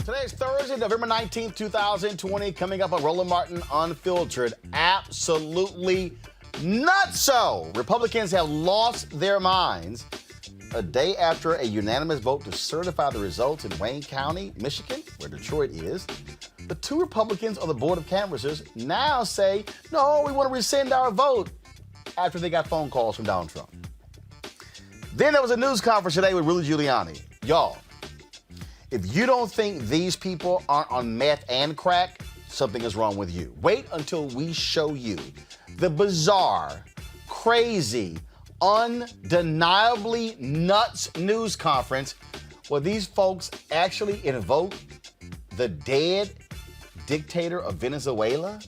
Today's Thursday, November 19th, 2020. Coming up on Roland Martin Unfiltered. Absolutely nutso. Republicans have lost their minds a day after a unanimous vote to certify the results in Wayne County, Michigan, where Detroit is. The two Republicans on the board of canvassers now say, no, we want to rescind our vote after they got phone calls from Donald Trump. Then there was a news conference today with Rudy Giuliani. Y'all, if you don't think these people aren't on meth and crack, something is wrong with you. Wait until we show you the bizarre, crazy, undeniably nuts news conference where these folks actually invoke the dead dictator of Venezuela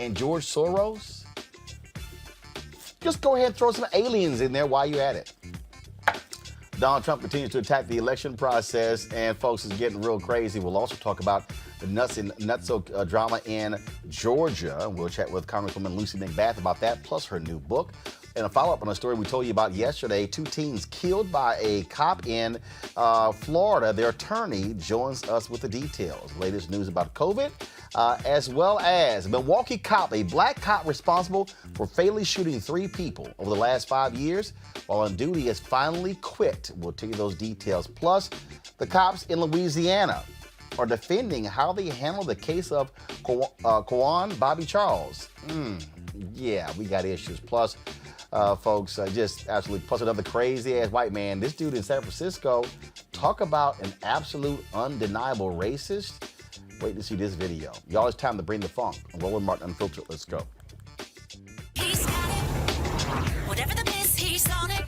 and George Soros. Just go ahead and throw some aliens in there while you're at it. Donald Trump continues to attack the election process, and folks, is getting real crazy. We'll also talk about the nutso drama in Georgia. We'll chat with Congresswoman Lucy McBath about that, plus her new book. And a follow-up on a story we told you about yesterday. 2 teens killed by a cop in Florida. Their attorney joins us with the details. Latest news about COVID, as well as a Milwaukee cop, a black cop responsible for fatally shooting 3 people over the last 5 years while on duty has finally quit. We'll tell you those details. Plus, the cops in Louisiana are defending how they handled the case of Kwan Bobby Charles. Yeah, we got issues. Plus, folks, just absolutely, plus another crazy-ass white man. This dude in San Francisco, talk about an absolute undeniable racist. Wait to see this video. Y'all, it's time to bring the funk. Roland Martin Unfiltered. Let's go. He's got it. Whatever the biz, he's on it.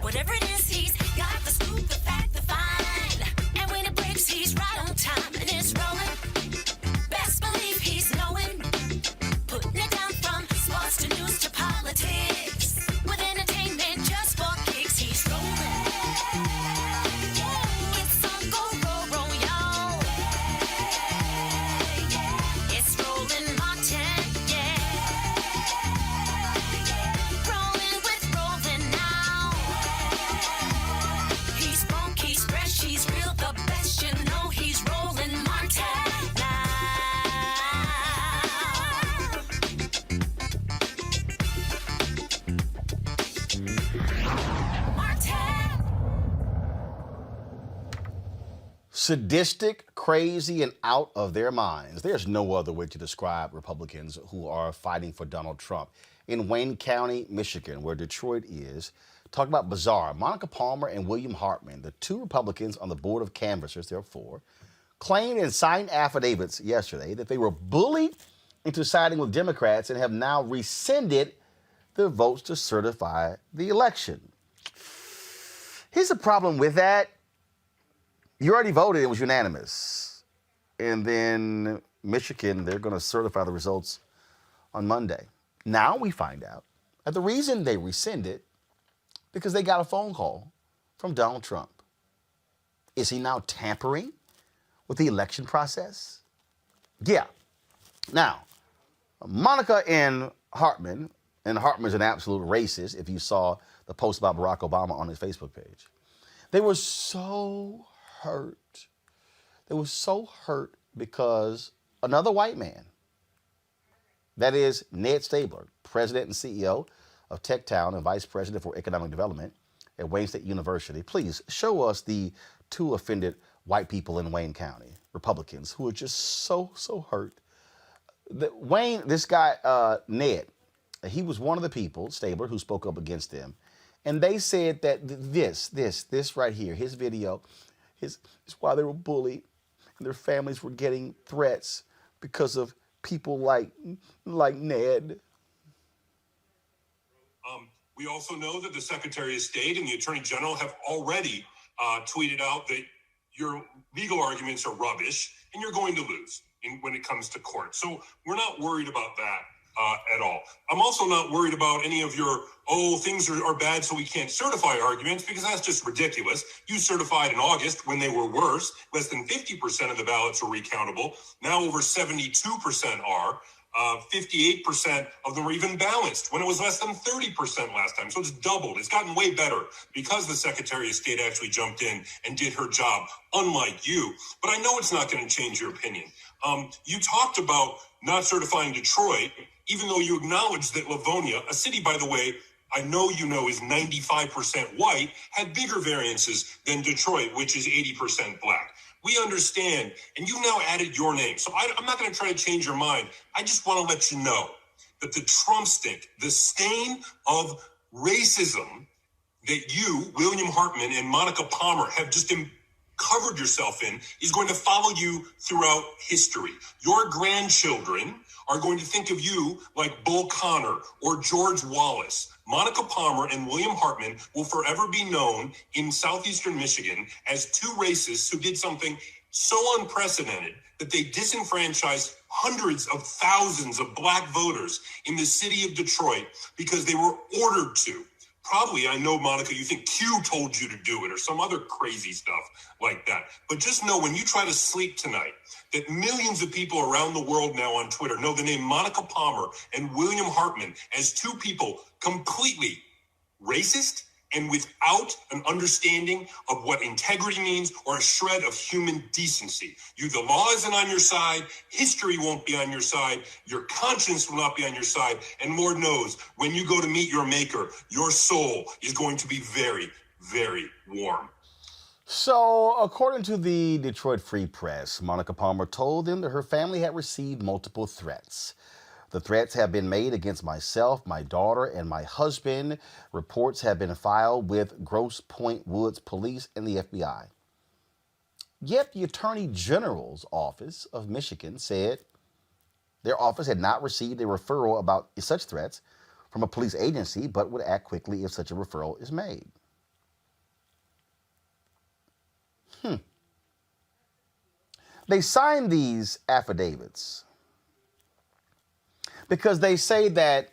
Whatever it is, he's got the scoop, the fact, the find. And when it breaks, he's right on time and it's rolling. Best believe he's knowing. Putting it down from sports to news to politics. With entertainment just for kicks, he's rolling. It's on go, y'all. It's Roland Martin, yeah. Rolling with Roland now. He's funk, he's fresh, he's real, the best, you know he's Roland Martin now. Martin. Sadistic, crazy, and out of their minds. There's no other way to describe Republicans who are fighting for Donald Trump. In Wayne County, Michigan, where Detroit is, talk about bizarre. Monica Palmer and William Hartman, the 2 Republicans on the board of canvassers, there are 4, claimed and signed affidavits yesterday that they were bullied into siding with Democrats and have now rescinded their votes to certify the election. Here's the problem with that. You already voted, it was unanimous. And then Michigan, they're going to certify the results on Monday. Now we find out that the reason they rescinded, because they got a phone call from Donald Trump. Is he now tampering with the election process? Yeah. Now, Monica and Hartman's an absolute racist if you saw the post about Barack Obama on his Facebook page. They were so hurt. They were so hurt because another white man, that is Ned Stabler, president and CEO of TechTown and vice president for economic development at Wayne State University. Please show us the 2 offended white people in Wayne County, Republicans, who are just so hurt. This guy, Ned, he was one of the people, Stabler, who spoke up against them. And they said that this right here, his video, is why they were bullied and their families were getting threats because of people like Ned. We also know that the Secretary of State and the Attorney General have already tweeted out that your legal arguments are rubbish and you're going to lose when it comes to court. So we're not worried about that at all. I'm also not worried about any of your, things are bad so we can't certify arguments, because that's just ridiculous. You certified in August when they were worse. Less than 50% of the ballots were recountable. Now over 72% are. 58% of them were even balanced when it was less than 30% last time. So it's doubled. It's gotten way better because the Secretary of State actually jumped in and did her job, unlike you. But I know it's not going to change your opinion. You talked about not certifying Detroit, even though you acknowledged that Livonia, a city, by the way, I know you know is 95% white, had bigger variances than Detroit, which is 80% black. We understand, and you now added your name. So I'm not going to try to change your mind. I just want to let you know that the Trump stink, the stain of racism that you, William Hartman, and Monica Palmer have just covered yourself in is going to follow you throughout history. Your grandchildren are going to think of you like Bull Connor or George Wallace. Monica Palmer and William Hartman will forever be known in southeastern Michigan as two racists who did something so unprecedented that they disenfranchised hundreds of thousands of black voters in the city of Detroit because they were ordered to. Probably, I know, Monica, you think Q told you to do it or some other crazy stuff like that. But just know when you try to sleep tonight, that millions of people around the world now on Twitter know the name Monica Palmer and William Hartman as two people completely racist and without an understanding of what integrity means or a shred of human decency. The law isn't on your side, history won't be on your side, your conscience will not be on your side, and Lord knows, when you go to meet your maker, your soul is going to be very, very warm. So, according to the Detroit Free Press, Monica Palmer told them that her family had received multiple threats. The threats have been made against myself, my daughter, and my husband. Reports have been filed with Grosse Pointe Woods Police and the FBI. Yet the Attorney General's office of Michigan said their office had not received a referral about such threats from a police agency, but would act quickly if such a referral is made. They signed these affidavits because they say that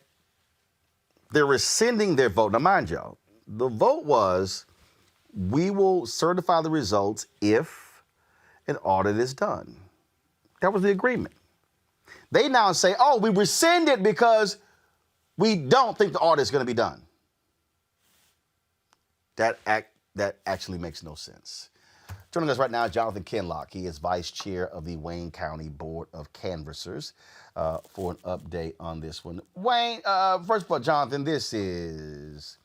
they're rescinding their vote. Now, mind y'all, the vote was, we will certify the results if an audit is done. That was the agreement. They now say, oh, we rescind it because we don't think the audit is going to be done. That actually makes no sense. Joining us right now is Jonathan Kinlock. He is vice chair of the Wayne County Board of Canvassers for an update on this one. Wayne, first of all, Jonathan, this is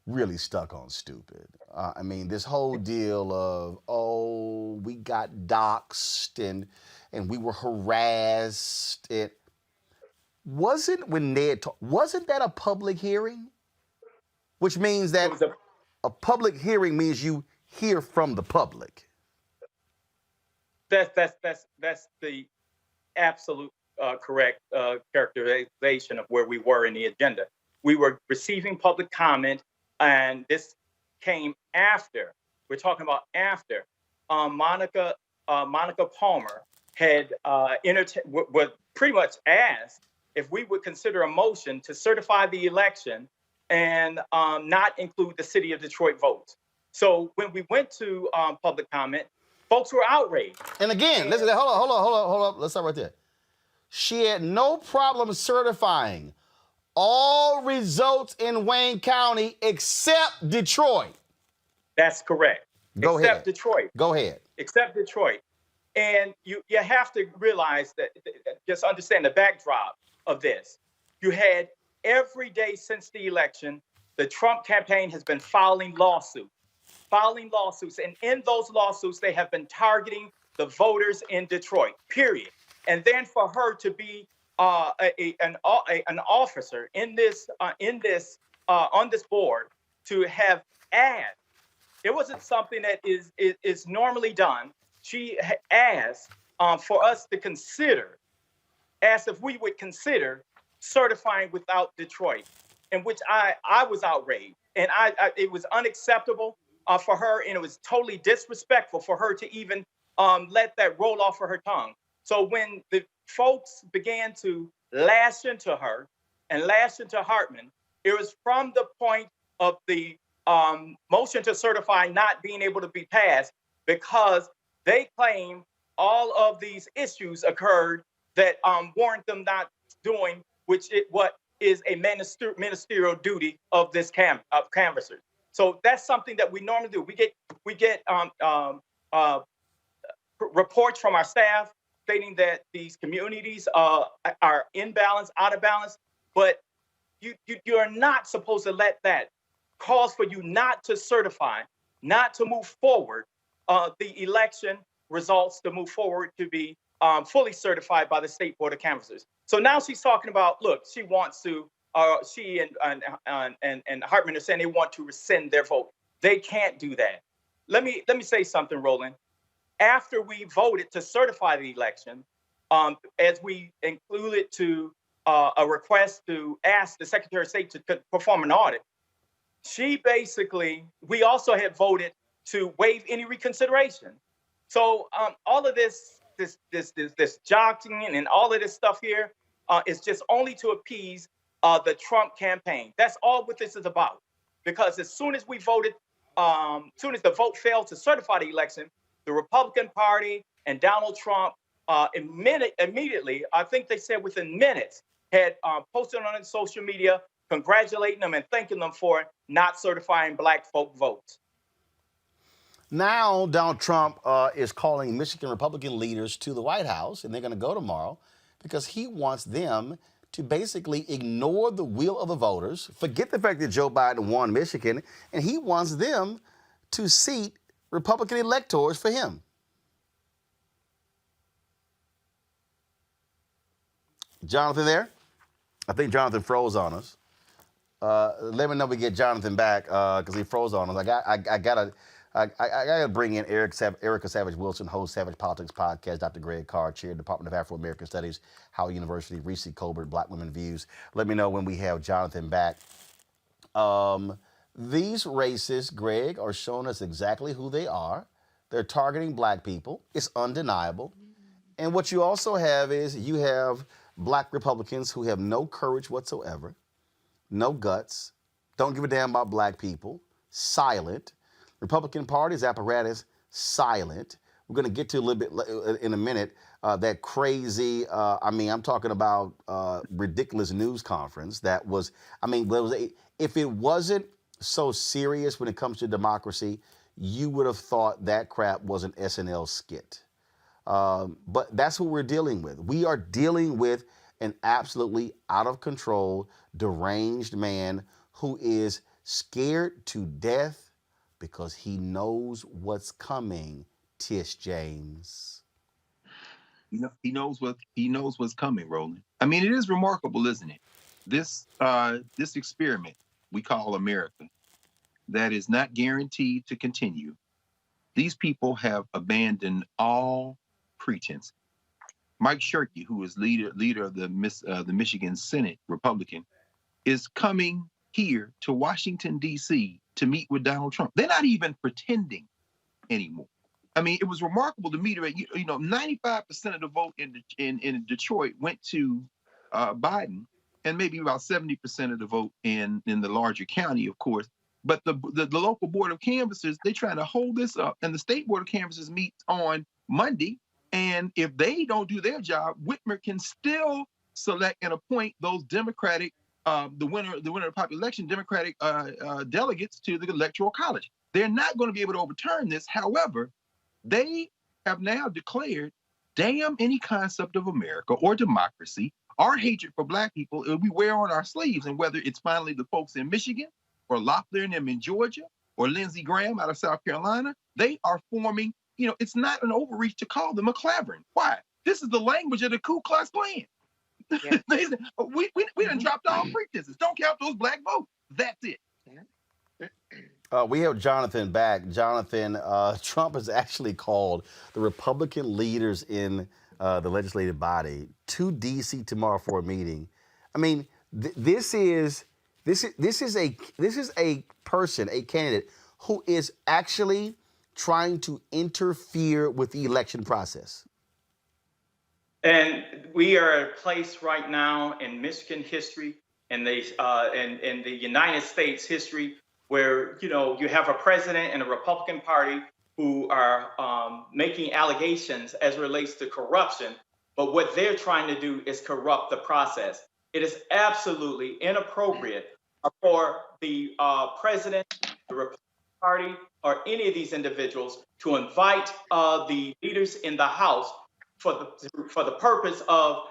really stuck on stupid. I mean, this whole deal of, oh, we got doxxed and we were harassed. Wasn't that a public hearing? Which means that a public hearing means you hear from the public. That's the absolute correct characterization of where we were in the agenda. We were receiving public comment, and this came after. We're talking about after Monica Palmer had was pretty much asked if we would consider a motion to certify the election and not include the city of Detroit votes. So when we went to public comment, folks were outraged. And again, listen, hold on. Let's start right there. She had no problem certifying all results in Wayne County except Detroit. That's correct. Go ahead. Except Detroit. Go ahead. Except Detroit. And you have to realize that, just understand the backdrop of this. You had every day since the election, the Trump campaign has been filing lawsuits. And in those lawsuits, they have been targeting the voters in Detroit, period. And then for her to be an officer on this board, to have asked, it wasn't something that is normally done. She asked for us to consider, asked if we would consider certifying without Detroit, in which I was outraged, and it was unacceptable for her, and it was totally disrespectful for her to even let that roll off of her tongue. So when the folks began to lash into her and lash into Hartman, it was from the point of the motion to certify not being able to be passed, because they claim all of these issues occurred that warrant them not doing, what is a ministerial duty of this canvasser. So that's something that we normally do. We get reports from our staff stating that these communities are in balance, out of balance, but you are not supposed to let that cause for you not to certify, not to move forward the election results to move forward to be fully certified by the State Board of Canvassers. So now she's talking about, look, she wants to, she and Hartman are saying they want to rescind their vote. They can't do that. Let me say something, Roland. After we voted to certify the election, as we included to a request to ask the Secretary of State to perform an audit, we also had voted to waive any reconsideration. So all of this jockeying and all of this stuff here is just only to appease the Trump campaign. That's all what this is about. Because as soon as we voted, soon as the vote failed to certify the election, the Republican Party and Donald Trump immediately, I think they said within minutes, had posted on social media congratulating them and thanking them for not certifying Black folk votes. Now, Donald Trump is calling Michigan Republican leaders to the White House, and they're going to go tomorrow because he wants them to basically ignore the will of the voters, forget the fact that Joe Biden won Michigan, and he wants them to seat Republican electors for him. Jonathan there? I think Jonathan froze on us. Let me know we get Jonathan back because he froze on us. I gotta bring in Erica Savage Wilson, host Savage Politics Podcast, Dr. Greg Carr, chair, Department of Afro-American Studies, Howard University, Reese Colbert, Black Women Views. Let me know when we have Jonathan back. These racists, Greg, are showing us exactly who they are. They're targeting Black people. It's undeniable. And what you also have is you have Black Republicans who have no courage whatsoever, no guts, don't give a damn about Black people, silent. Republican Party's apparatus, silent. We're going to get to a little bit in a minute that crazy, I'm talking about ridiculous news conference that was, if it wasn't so serious when it comes to democracy, you would have thought that crap was an SNL skit. But that's what we're dealing with. We are dealing with an absolutely out of control, deranged man who is scared to death because he knows what's coming, Tish James. He knows what's coming, Roland. It is remarkable, isn't it? This experiment we call America, that is not guaranteed to continue. These people have abandoned all pretense. Mike Shirkey, who is leader of the Michigan Senate Republican, is coming here to Washington, D.C. to meet with Donald Trump. They're not even pretending anymore. It was remarkable to me that 95% of the vote in Detroit went to Biden, and maybe about 70% of the vote in the larger county, of course. But the local board of canvassers, they're trying to hold this up, and the state board of canvassers meets on Monday. And if they don't do their job, Whitmer can still select and appoint those Democratic, the winner of the popular election, Democratic delegates to the Electoral College. They're not going to be able to overturn this. However, they have now declared, damn any concept of America or democracy, our hatred for Black people, we wear on our sleeves. And whether it's finally the folks in Michigan or Loeffler and them in Georgia or Lindsey Graham out of South Carolina, they are forming, it's not an overreach to call them a clavering. Why? This is the language of the Ku Klux Klan. Yeah. They said, we done dropped all pretenses. Don't count those Black votes. That's it. We have Jonathan back. Jonathan, Trump has actually called the Republican leaders in the legislative body to D.C. tomorrow for a meeting. This is a person, a candidate who is actually trying to interfere with the election process. And we are at a place right now in Michigan history and in the United States history where, you have a president and a Republican Party who are making allegations as it relates to corruption But what they're trying to do is corrupt the process. It is absolutely inappropriate for the president, the Republican Party, or any of these individuals to invite the leaders in the House for the purpose of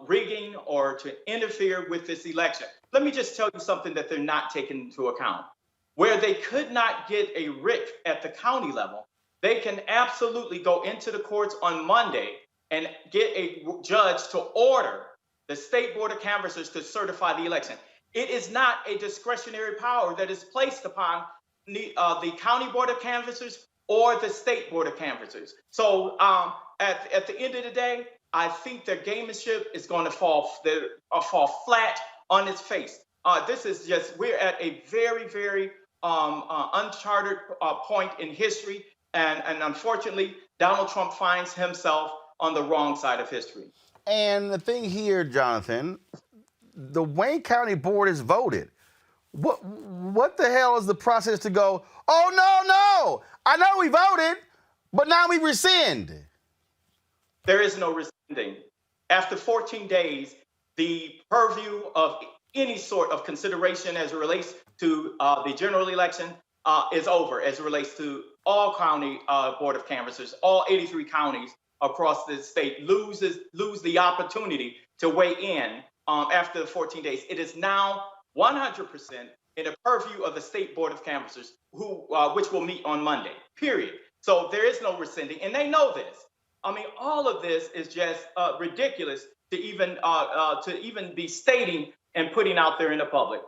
rigging or to interfere with this election. Let me just tell you something that they're not taking into account. Where they could not get a writ at the county level, they can absolutely go into the courts on Monday and get a judge to order the state board of canvassers to certify the election. It is not a discretionary power that is placed upon the county board of canvassers or the state board of canvassers. So at the end of the day, I think their gamemanship is going to fall flat on its face. This is just, we're at a very, very uncharted point in history. And unfortunately, Donald Trump finds himself on the wrong side of history. And the thing here, Jonathan, the Wayne County Board has voted. What the hell is the process to go, oh, no, I know we voted, but now we rescind? There is no rescinding. After 14 days, the purview of any sort of consideration as it relates to the general election is over, as it relates to all county board of canvassers. All 83 counties across the state lose the opportunity to weigh in after the 14 days. It is now 100% in the purview of the state board of canvassers, which will meet on Monday, period. So there is no rescinding, and they know this. I mean, all of this is just ridiculous to even be stating and putting out there in the public.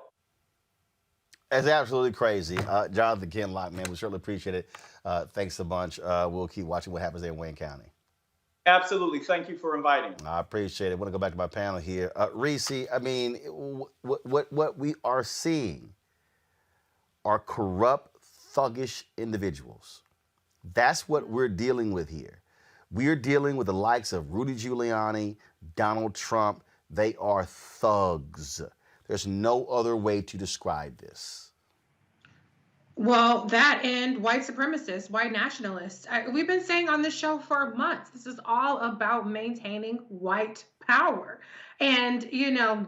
That's absolutely crazy. Jonathan Kinlock, man, we certainly appreciate it. Thanks a bunch. We'll keep watching what happens there in Wayne County. Absolutely. Thank you for inviting me. I appreciate it. I want to go back to my panel here. Reese, I mean, what we are seeing are corrupt, thuggish individuals. That's what we're dealing with here. We're dealing with the likes of Rudy Giuliani, Donald Trump. They are thugs. There's no other way to describe this. Well, that and white supremacists, white nationalists. We've been saying on this show for months, this is all about maintaining white power. And,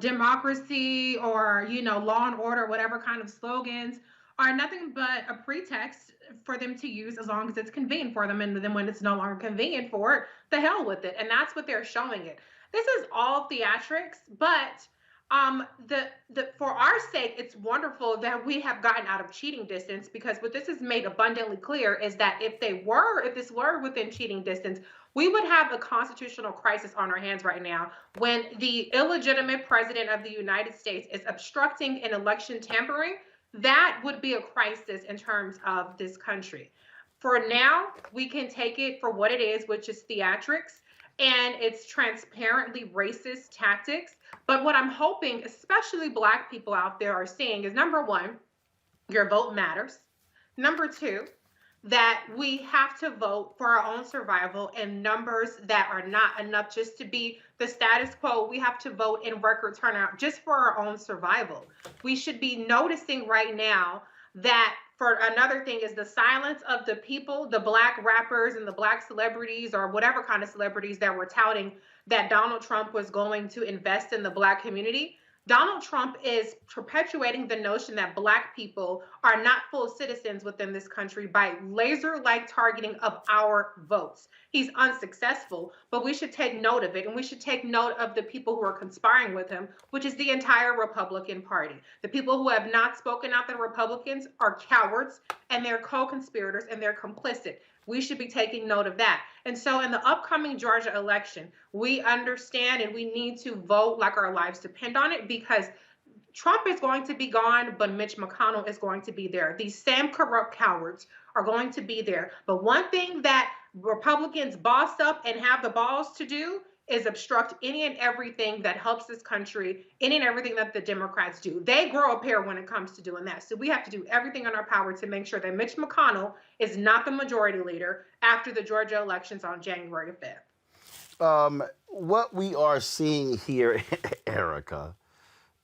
democracy or, law and order, whatever kind of slogans are nothing but a pretext for them to use as long as it's convenient for them. And then when it's no longer convenient for it, the hell with it. And that's what they're showing it. This is all theatrics, but for our sake, it's wonderful that we have gotten out of cheating distance, because what this has made abundantly clear is that if this were within cheating distance, we would have a constitutional crisis on our hands right now when the illegitimate president of the United States is obstructing an election tampering. That would be a crisis in terms of this country. For now, we can take it for what it is, which is theatrics, and it's transparently racist tactics. But what I'm hoping, especially Black people out there, are seeing is, number one, your vote matters. Number two, that we have to vote for our own survival in numbers that are not enough just to be the status quo. We have to vote in record turnout just for our own survival. We should be noticing right now that, for another thing, is the silence of the people, the Black rappers and the Black celebrities or whatever kind of celebrities that were touting that Donald Trump was going to invest in the Black community. Donald Trump is perpetuating the notion that Black people are not full citizens within this country by laser-like targeting of our votes. He's unsuccessful, but we should take note of it, and we should take note of the people who are conspiring with him, which is the entire Republican Party. The people who have not spoken out, the Republicans, are cowards, and they're co-conspirators, and they're complicit. We should be taking note of that. And so in the upcoming Georgia election, we understand and we need to vote like our lives depend on it, because Trump is going to be gone, but Mitch McConnell is going to be there. These same corrupt cowards are going to be there. But one thing that Republicans boss up and have the balls to do is obstruct any and everything that helps this country, any and everything that the Democrats do. They grow a pair when it comes to doing that. So we have to do everything in our power to make sure that Mitch McConnell is not the majority leader after the Georgia elections on January 5th. What we are seeing here, Erica,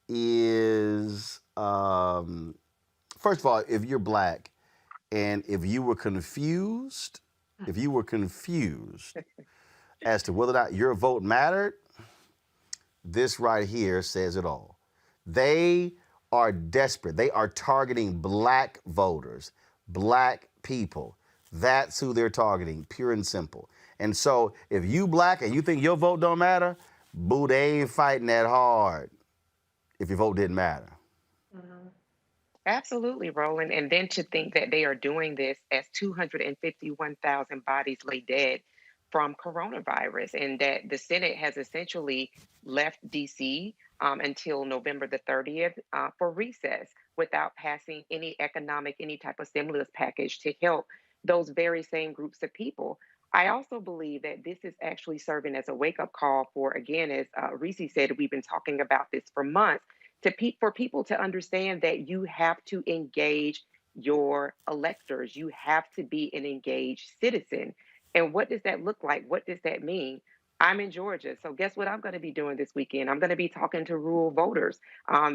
is, first of all, if you're Black and if you were confused as to whether or not your vote mattered, this right here says it all. They are desperate. They are targeting black voters, black people. That's who they're targeting, pure and simple. And so if you black and you think your vote don't matter, boo, they ain't fighting that hard if your vote didn't matter. Absolutely, Roland. And then to think that they are doing this as 251,000 bodies lay dead from coronavirus, and that the Senate has essentially left D.C. Until November the 30th for recess without passing any type of stimulus package to help those very same groups of people. I also believe that this is actually serving as a wake-up call for, again, as Reese said, we've been talking about this for months, for people to understand that you have to engage your electors. You have to be an engaged citizen. And what does that look like? What does that mean? I'm in Georgia, so guess what I'm going to be doing this weekend? I'm going to be talking to rural voters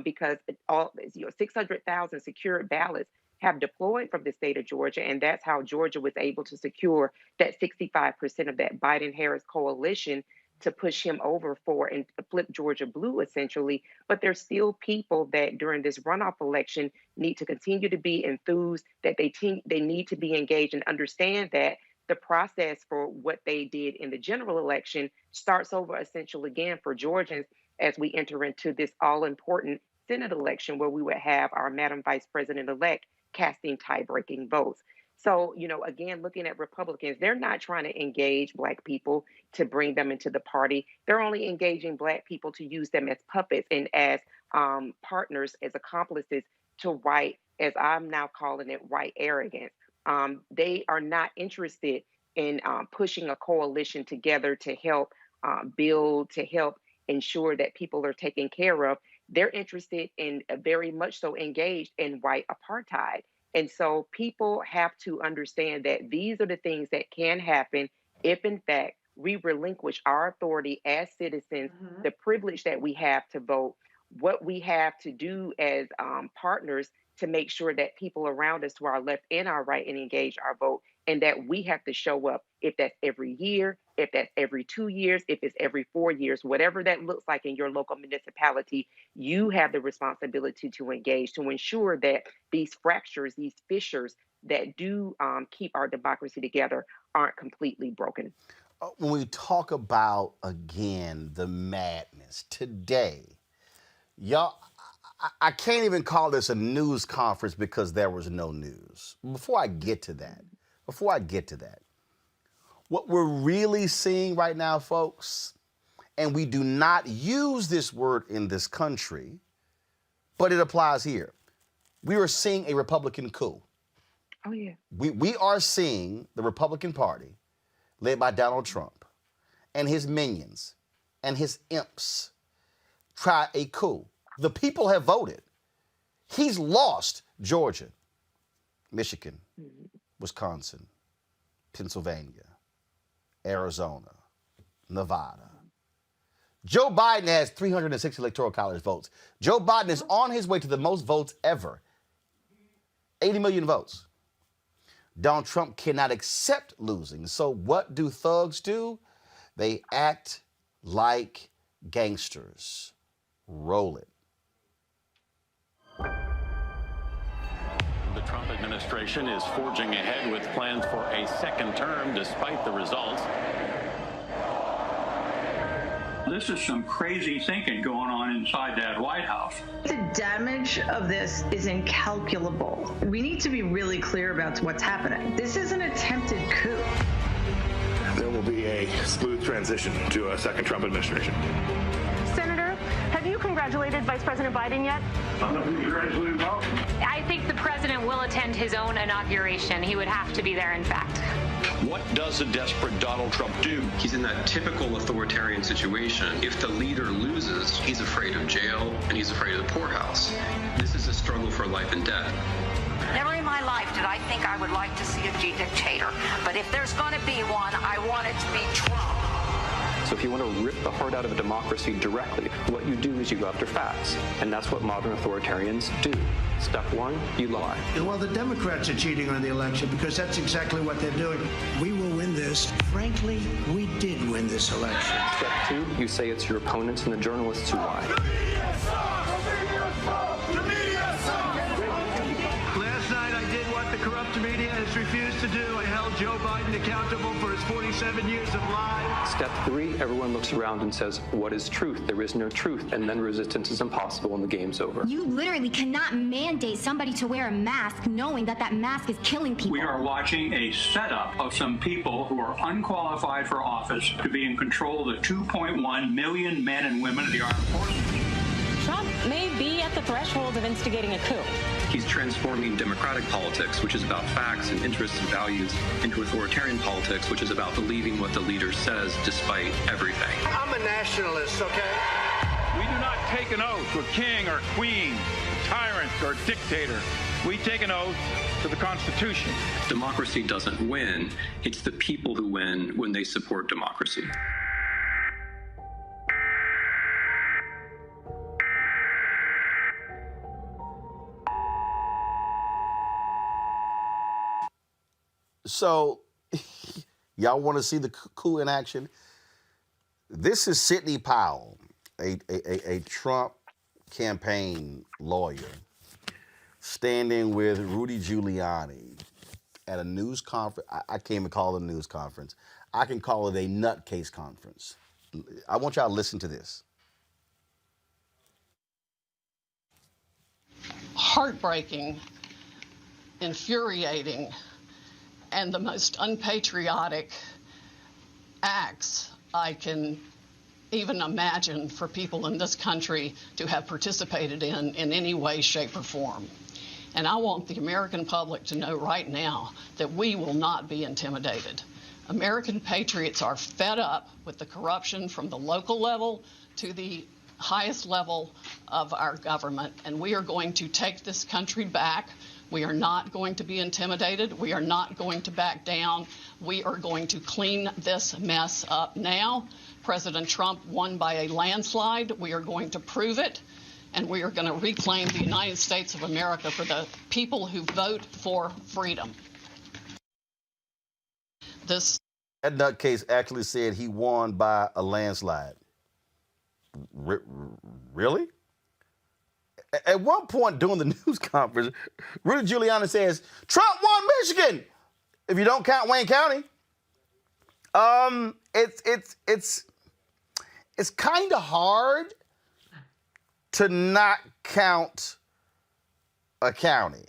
because 600,000 secured ballots have deployed from the state of Georgia, and that's how Georgia was able to secure that 65% of that Biden-Harris coalition to push him over for and flip Georgia blue, essentially. But there's still people that during this runoff election need to continue to be enthused, that they need to be engaged and understand that the process for what they did in the general election starts over essentially again for Georgians as we enter into this all-important Senate election where we would have our Madam Vice President-elect casting tie-breaking votes. So, again, looking at Republicans, they're not trying to engage Black people to bring them into the party. They're only engaging Black people to use them as puppets and as partners, as accomplices to white, as I'm now calling it, white arrogance. They are not interested in pushing a coalition together to help build, to help ensure that people are taken care of. They're interested in very much so engaged in white apartheid. And so people have to understand that these are the things that can happen if, in fact, we relinquish our authority as citizens, the privilege that we have to vote, what we have to do as partners to make sure that people around us to our left and our right and engage our vote, and that we have to show up, if that's every year, if that's every 2 years, if it's every 4 years, whatever that looks like in your local municipality, you have the responsibility to engage, to ensure that these fractures, these fissures that do keep our democracy together aren't completely broken. When we talk about, again, the madness today, y'all, I can't even call this a news conference because there was no news. Before I get to that, what we're really seeing right now, folks, and we do not use this word in this country, but it applies here. We are seeing a Republican coup. Oh, yeah. We are seeing the Republican Party, led by Donald Trump, and his minions and his imps try a coup. The people have voted. He's lost Georgia, Michigan, Wisconsin, Pennsylvania, Arizona, Nevada. Joe Biden has 306 Electoral College votes. Joe Biden is on his way to the most votes ever. 80 million votes. Donald Trump cannot accept losing. So what do thugs do? They act like gangsters. Roll it. The Trump administration is forging ahead with plans for a second term despite the results. This is some crazy thinking going on inside that White House. The damage of this is incalculable. We need to be really clear about what's happening. This is an attempted coup. There will be a smooth transition to a second Trump administration. Senator, have you congratulated Vice President Biden yet? I'm not congratulating about. I think the president will attend his own inauguration. He would have to be there, in fact. What does a desperate Donald Trump do? He's in that typical authoritarian situation. If the leader loses, he's afraid of jail and he's afraid of the poorhouse. This is a struggle for life and death. Never in my life did I think I would like to see a dictator. But if there's going to be one, I want it to be Trump. So if you want to rip the heart out of a democracy directly, what you do is you go after facts. And that's what modern authoritarians do. Step one, you lie. Well, the Democrats are cheating on the election because that's exactly what they're doing. We will win win this. Frankly, we did win this election. Step 2, you say it's your opponents and the journalists who lie. Last night I did what the corrupt media has refused to do. I held Joe Biden accountable for his 47 years of lies. Step 3, everyone looks around and says, what is truth? There is no truth. And then resistance is impossible and the game's over. You literally cannot mandate somebody to wear a mask knowing that that mask is killing people. We are watching a setup of some people who are unqualified for office to be in control of the 2.1 million men and women of the armed forces. Trump may be at the threshold of instigating a coup. He's transforming democratic politics, which is about facts and interests and values, into authoritarian politics, which is about believing what the leader says despite everything. I'm a nationalist, okay? We do not take an oath to a king or queen, tyrant or dictator. We take an oath to the Constitution. Democracy doesn't win. It's the people who win when they support democracy. So, y'all want to see the coup in action? This is Sidney Powell, a Trump campaign lawyer, standing with Rudy Giuliani at a news conference. I can't even call it a news conference. I can call it a nutcase conference. I want y'all to listen to this. Heartbreaking, infuriating, and the most unpatriotic acts I can even imagine for people in this country to have participated in any way, shape, or form. And I want the American public to know right now that we will not be intimidated. American patriots are fed up with the corruption from the local level to the highest level of our government, and we are going to take this country back. We are not going to be intimidated. We are not going to back down. We are going to clean this mess up now. President Trump won by a landslide. We are going to prove it, and we are going to reclaim the United States of America for the people who vote for freedom. That nutcase actually said he won by a landslide. Really? At one point during the news conference, Rudy Giuliani says, Trump won Michigan, if you don't count Wayne County. It's kind of hard to not count a county.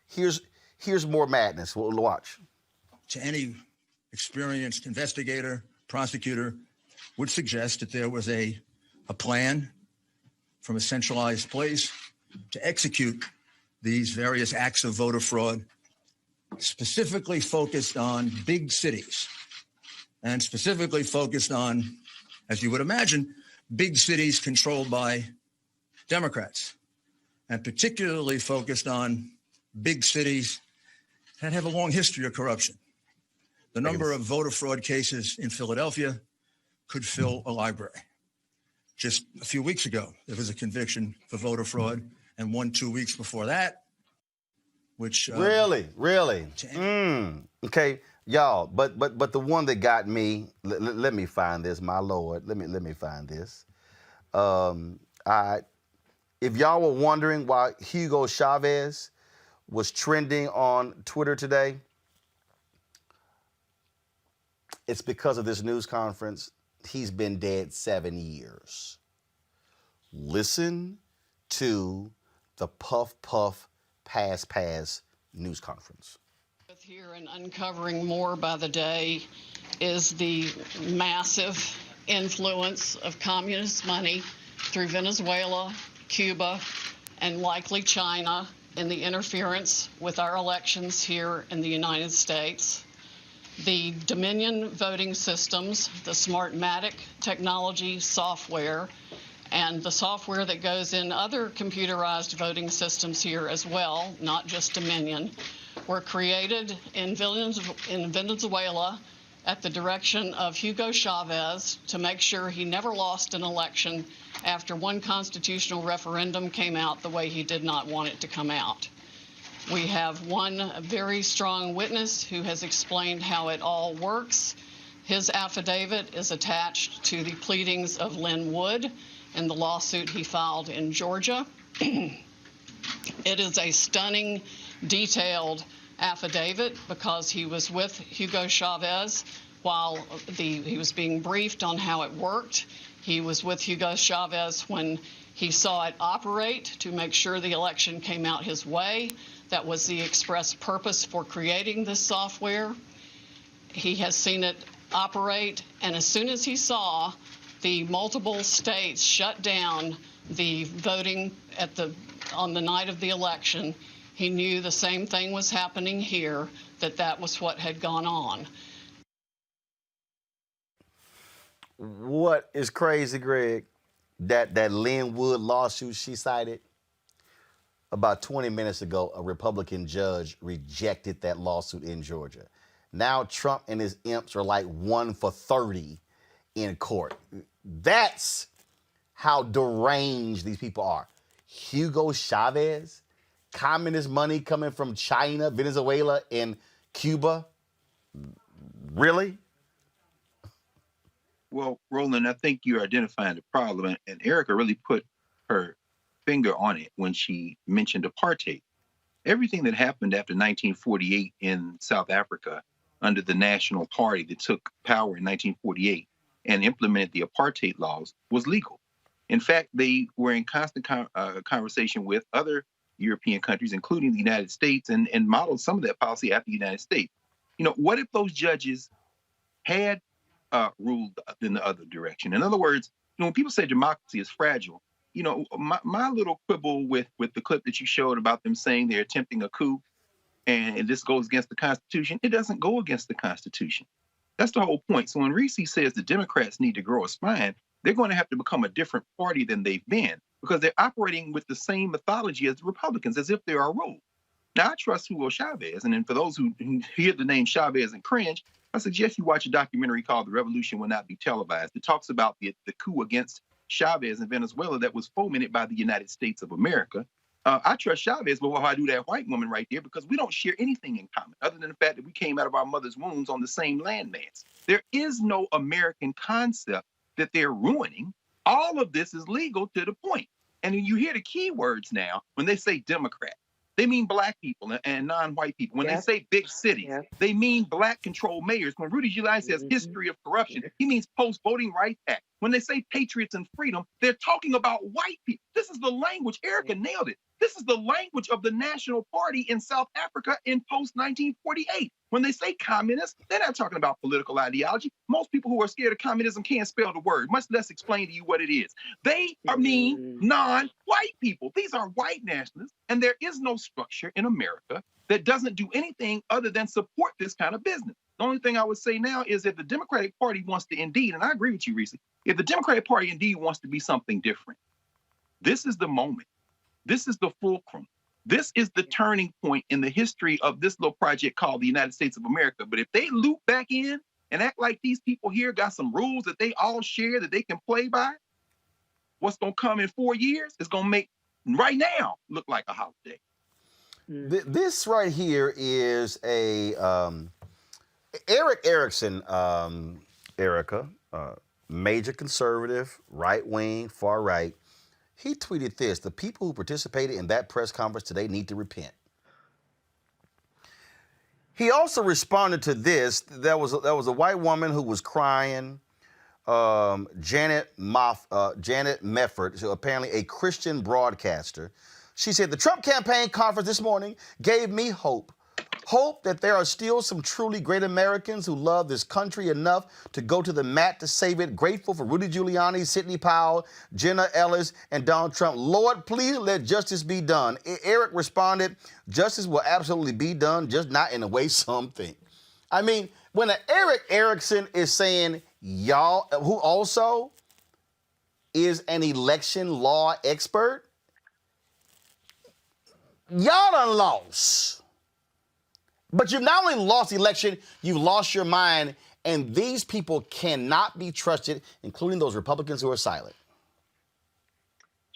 Here's more madness. We'll watch. To any experienced investigator, prosecutor, would suggest that there was a plan from a centralized place to execute these various acts of voter fraud, specifically focused on big cities, and specifically focused on, as you would imagine, big cities controlled by Democrats, and particularly focused on big cities that have a long history of corruption. The number of voter fraud cases in Philadelphia could fill a library. Just a few weeks ago, there was a conviction for voter fraud, and 2 weeks before that, which really. Okay, y'all. But the one that got me. Let me find this, my Lord. Let me find this. If y'all were wondering why Hugo Chavez was trending on Twitter today, it's because of this news conference. He's been dead 7 years. Listen to the Puff Puff Pass Pass news conference. Here and uncovering more by the day is the massive influence of communist money through Venezuela, Cuba, and likely China in the interference with our elections here in the United States. The Dominion voting systems, the Smartmatic technology software, and the software that goes in other computerized voting systems here as well, not just Dominion, were created in Venezuela at the direction of Hugo Chavez to make sure he never lost an election after one constitutional referendum came out the way he did not want it to come out. We have one very strong witness who has explained how it all works. His affidavit is attached to the pleadings of Lynn Wood in the lawsuit he filed in Georgia. It is a stunning, detailed affidavit because he was with Hugo Chavez while he was being briefed on how it worked. He was with Hugo Chavez when he saw it operate to make sure the election came out his way. That was the express purpose for creating this software. He has seen it operate, and as soon as he saw the multiple states shut down the voting on the night of the election, he knew the same thing was happening here, that was what had gone on. What is crazy, Greg, that Lynn Wood lawsuit she cited, about 20 minutes ago, a Republican judge rejected that lawsuit in Georgia. Now Trump and his imps are like 1 for 30 in court. That's how deranged these people are. Hugo Chavez, communist money coming from China, Venezuela, and Cuba. Really? Well, Roland, I think you're identifying the problem, and Erica really put her finger on it when she mentioned apartheid. Everything that happened after 1948 in South Africa under the National Party that took power in 1948 and implemented the apartheid laws was legal. In fact, they were in constant conversation with other European countries, including the United States, and modeled some of that policy after the United States. You know, what if those judges had ruled in the other direction? In other words, you know, when people say democracy is fragile, you know, my little quibble with the clip that you showed about them saying they're attempting a coup and this goes against the Constitution, it doesn't go against the Constitution. That's the whole point. So when Reese says the Democrats need to grow a spine, they're going to have to become a different party than they've been because they're operating with the same mythology as the Republicans, as if they are ruled. Now, I trust Hugo Chavez, and then for those who hear the name Chavez and cringe, I suggest you watch a documentary called The Revolution Will Not Be Televised. It talks about the coup against Chavez in Venezuela that was fomented by the United States of America. I trust Chavez before I do that white woman right there because we don't share anything in common other than the fact that we came out of our mother's wombs on the same landmass. There is no American concept that they're ruining. All of this is legal to the point. And you hear the key words now when they say Democrat. They mean black people and non-white people. When they say big cities, they mean black-controlled mayors. When Rudy Giuliani says history of corruption, he means post-Voting Rights Act. When they say patriots and freedom, they're talking about white people. This is the language. Erica nailed it. This is the language of the National Party in South Africa in post-1948. When they say communists, they're not talking about political ideology. Most people who are scared of communism can't spell the word, much less explain to you what it is. They mean non-white people. These are white nationalists, and there is no structure in America that doesn't do anything other than support this kind of business. The only thing I would say now is if the Democratic Party wants to indeed, and I agree with you, Reese, if the Democratic Party indeed wants to be something different, this is the moment. This is the fulcrum. This is the turning point in the history of this little project called the United States of America. But if they loop back in and act like these people here got some rules that they all share that they can play by, what's going to come in 4 years is going to make right now look like a holiday. This right here is a Eric Erickson, Erica, major conservative, right wing, far right. He tweeted this: the people who participated in that press conference today need to repent. He also responded to this. There was a white woman who was crying, Janet Mefford, so apparently a Christian broadcaster. She said, the Trump campaign conference this morning gave me hope. Hope that there are still some truly great Americans who love this country enough to go to the mat to save it. Grateful for Rudy Giuliani, Sidney Powell, Jenna Ellis, and Donald Trump. Lord, please let justice be done. Eric responded, justice will absolutely be done, just not in the way some think. I mean, when Eric Erickson is saying y'all, who also is an election law expert, y'all done lost. But you've not only lost the election, you've lost your mind, and these people cannot be trusted, including those Republicans who are silent.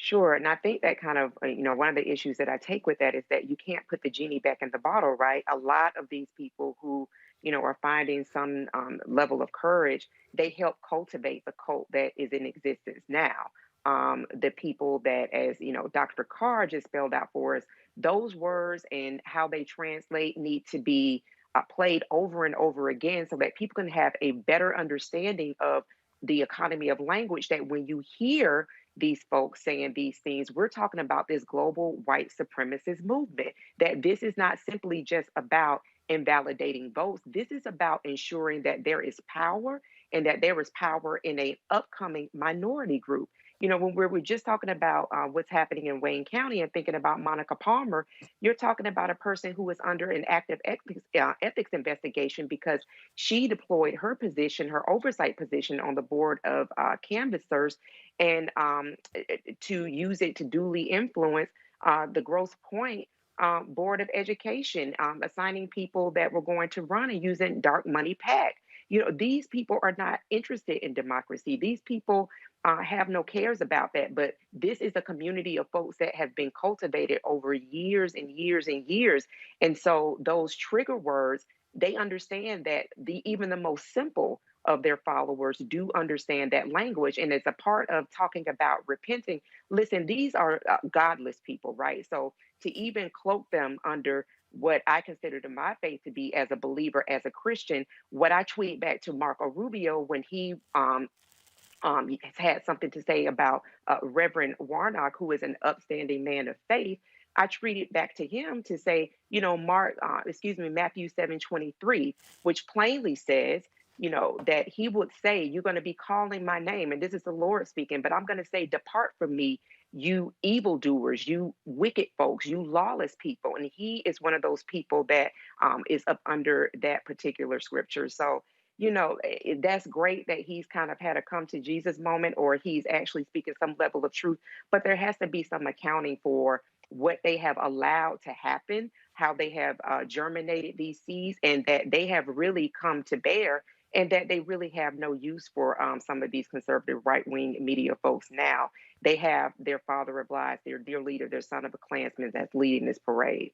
Sure. And I think that kind of, one of the issues that I take with that is that you can't put the genie back in the bottle, right? A lot of these people who, are finding some level of courage, they help cultivate the cult that is in existence now. The people that, as, Dr. Carr just spelled out for us, those words and how they translate need to be played over and over again so that people can have a better understanding of the economy of language, that when you hear these folks saying these things, we're talking about this global white supremacist movement, that this is not simply just about invalidating votes. This is about ensuring that there is power, and that there is power in an upcoming minority group. When we're just talking about what's happening in Wayne County and thinking about Monica Palmer, you're talking about a person who is under an active ethics investigation because she deployed her position, her oversight position on the board of canvassers, and to use it to duly influence the Grosse Pointe Board of Education, assigning people that were going to run and using dark money PAC. These people are not interested in democracy. These people have no cares about that. But this is a community of folks that have been cultivated over years and years and years. And so those trigger words, they understand that even the most simple of their followers do understand that language. And it's a part of talking about repenting. Listen, these are godless people, right? So to even cloak them under what I consider to my faith to be as a believer, as a Christian, what I tweet back to Marco Rubio when he has had something to say about Reverend Warnock, who is an upstanding man of faith, I tweeted back to him to say, Matthew 7:23, which plainly says, that he would say, you're going to be calling my name, and this is the Lord speaking, but I'm going to say, depart from me, you evildoers, you wicked folks, you lawless people. And he is one of those people that is up under that particular scripture. So, that's great that he's kind of had a come to Jesus moment, or he's actually speaking some level of truth, but there has to be some accounting for what they have allowed to happen, how they have germinated these seeds, and that they have really come to bear, and that they really have no use for some of these conservative right-wing media folks now. They have their father of lies, their dear leader, their son of a Klansman that's leading this parade.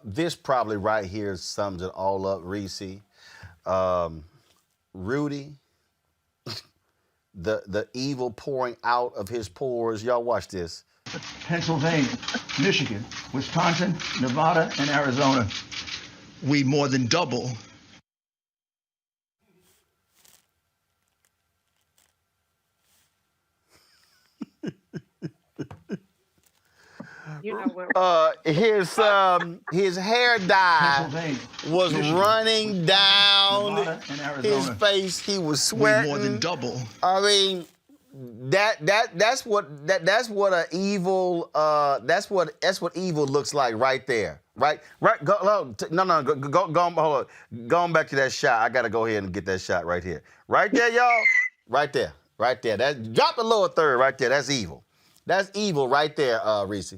This probably right here sums it all up, Reese. Rudy, the evil pouring out of his pores. Y'all watch this. Pennsylvania, Michigan, Wisconsin, Nevada, and Arizona. We more than double. You know what? His hair dye was running down his face. He was sweating. We more than double. I mean, that's what evil looks like right there. Right. Go on. Going back to that shot. I gotta go ahead and get that shot right here. Right there, y'all. Right there. Drop the lower third right there. That's evil. That's evil right there, Reese.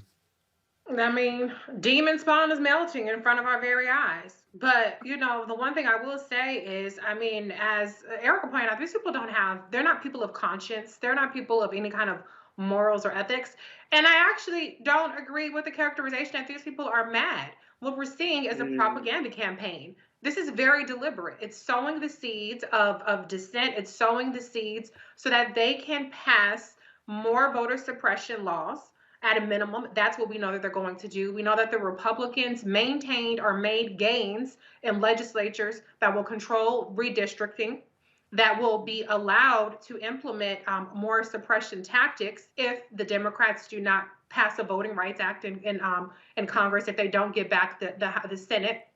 I mean, demon spawn is melting in front of our very eyes. But, the one thing I will say is, I mean, as Erica pointed out, these people they're not people of conscience. They're not people of any kind of morals or ethics. And I actually don't agree with the characterization that these people are mad. What we're seeing is a propaganda campaign. This is very deliberate. It's sowing the seeds of dissent. It's sowing the seeds so that they can pass more voter suppression laws. At a minimum, that's what we know that they're going to do. We know that the Republicans maintained or made gains in legislatures that will control redistricting, that will be allowed to implement more suppression tactics if the Democrats do not pass a Voting Rights Act in Congress, if they don't get back the Senate.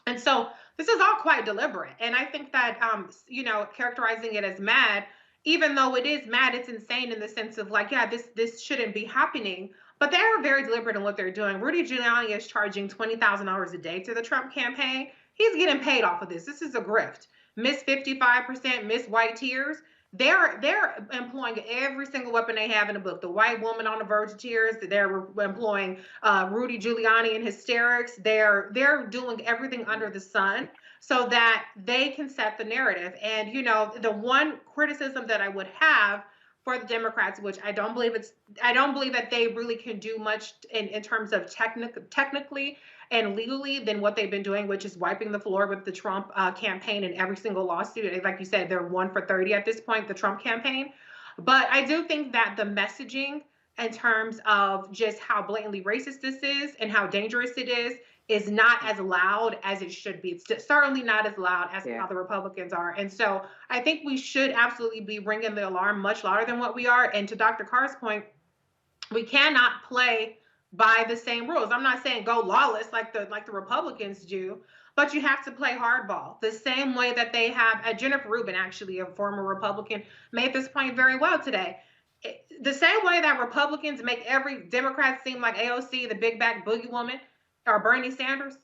And so this is all quite deliberate. And I think that, characterizing it as mad, even though it is mad, it's insane in the sense of this shouldn't be happening. But they are very deliberate in what they're doing. Rudy Giuliani is charging $20,000 a day to the Trump campaign. He's getting paid off of this. This is a grift. Miss 55%, Miss White Tears. They're employing every single weapon they have in the book. The white woman on the verge of tears. They're employing Rudy Giuliani in hysterics. They're doing everything under the sun so that they can set the narrative. And, the one criticism that I would have for the Democrats, which I don't believe that they really can do much in terms of technically and legally than what they've been doing, which is wiping the floor with the Trump campaign in every single lawsuit. Like you said, they're 1 for 30 at this point, the Trump campaign. But I do think that the messaging in terms of just how blatantly racist this is and how dangerous it is not as loud as it should be. It's certainly not as loud as how the Republicans are. And so I think we should absolutely be ringing the alarm much louder than what we are. And to Dr. Carr's point, we cannot play by the same rules. I'm not saying go lawless like the Republicans do, but you have to play hardball the same way that they have. Jennifer Rubin, actually, a former Republican, made this point very well today. The same way that Republicans make every Democrat seem like AOC, the big back boogie woman, or Bernie Sanders,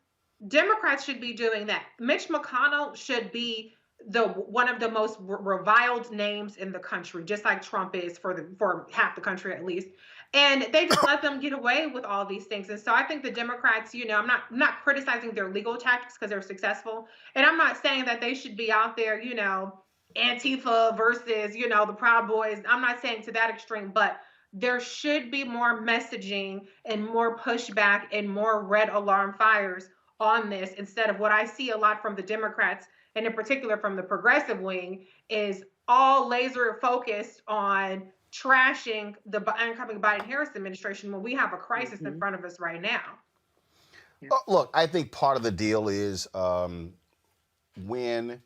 Democrats should be doing that. Mitch McConnell should be one of the most reviled names in the country, just like Trump is for half the country at least. And they just let them get away with all these things. And so I think the Democrats, I'm not criticizing their legal tactics because they're successful. And I'm not saying that they should be out there, Antifa versus, the Proud Boys. I'm not saying to that extreme, but there should be more messaging and more pushback and more red alarm fires on this, instead of what I see a lot from the Democrats, and in particular from the progressive wing, is all laser focused on trashing the incoming Biden-Harris administration when we have a crisis in front of us right now. Look, I think part of the deal is when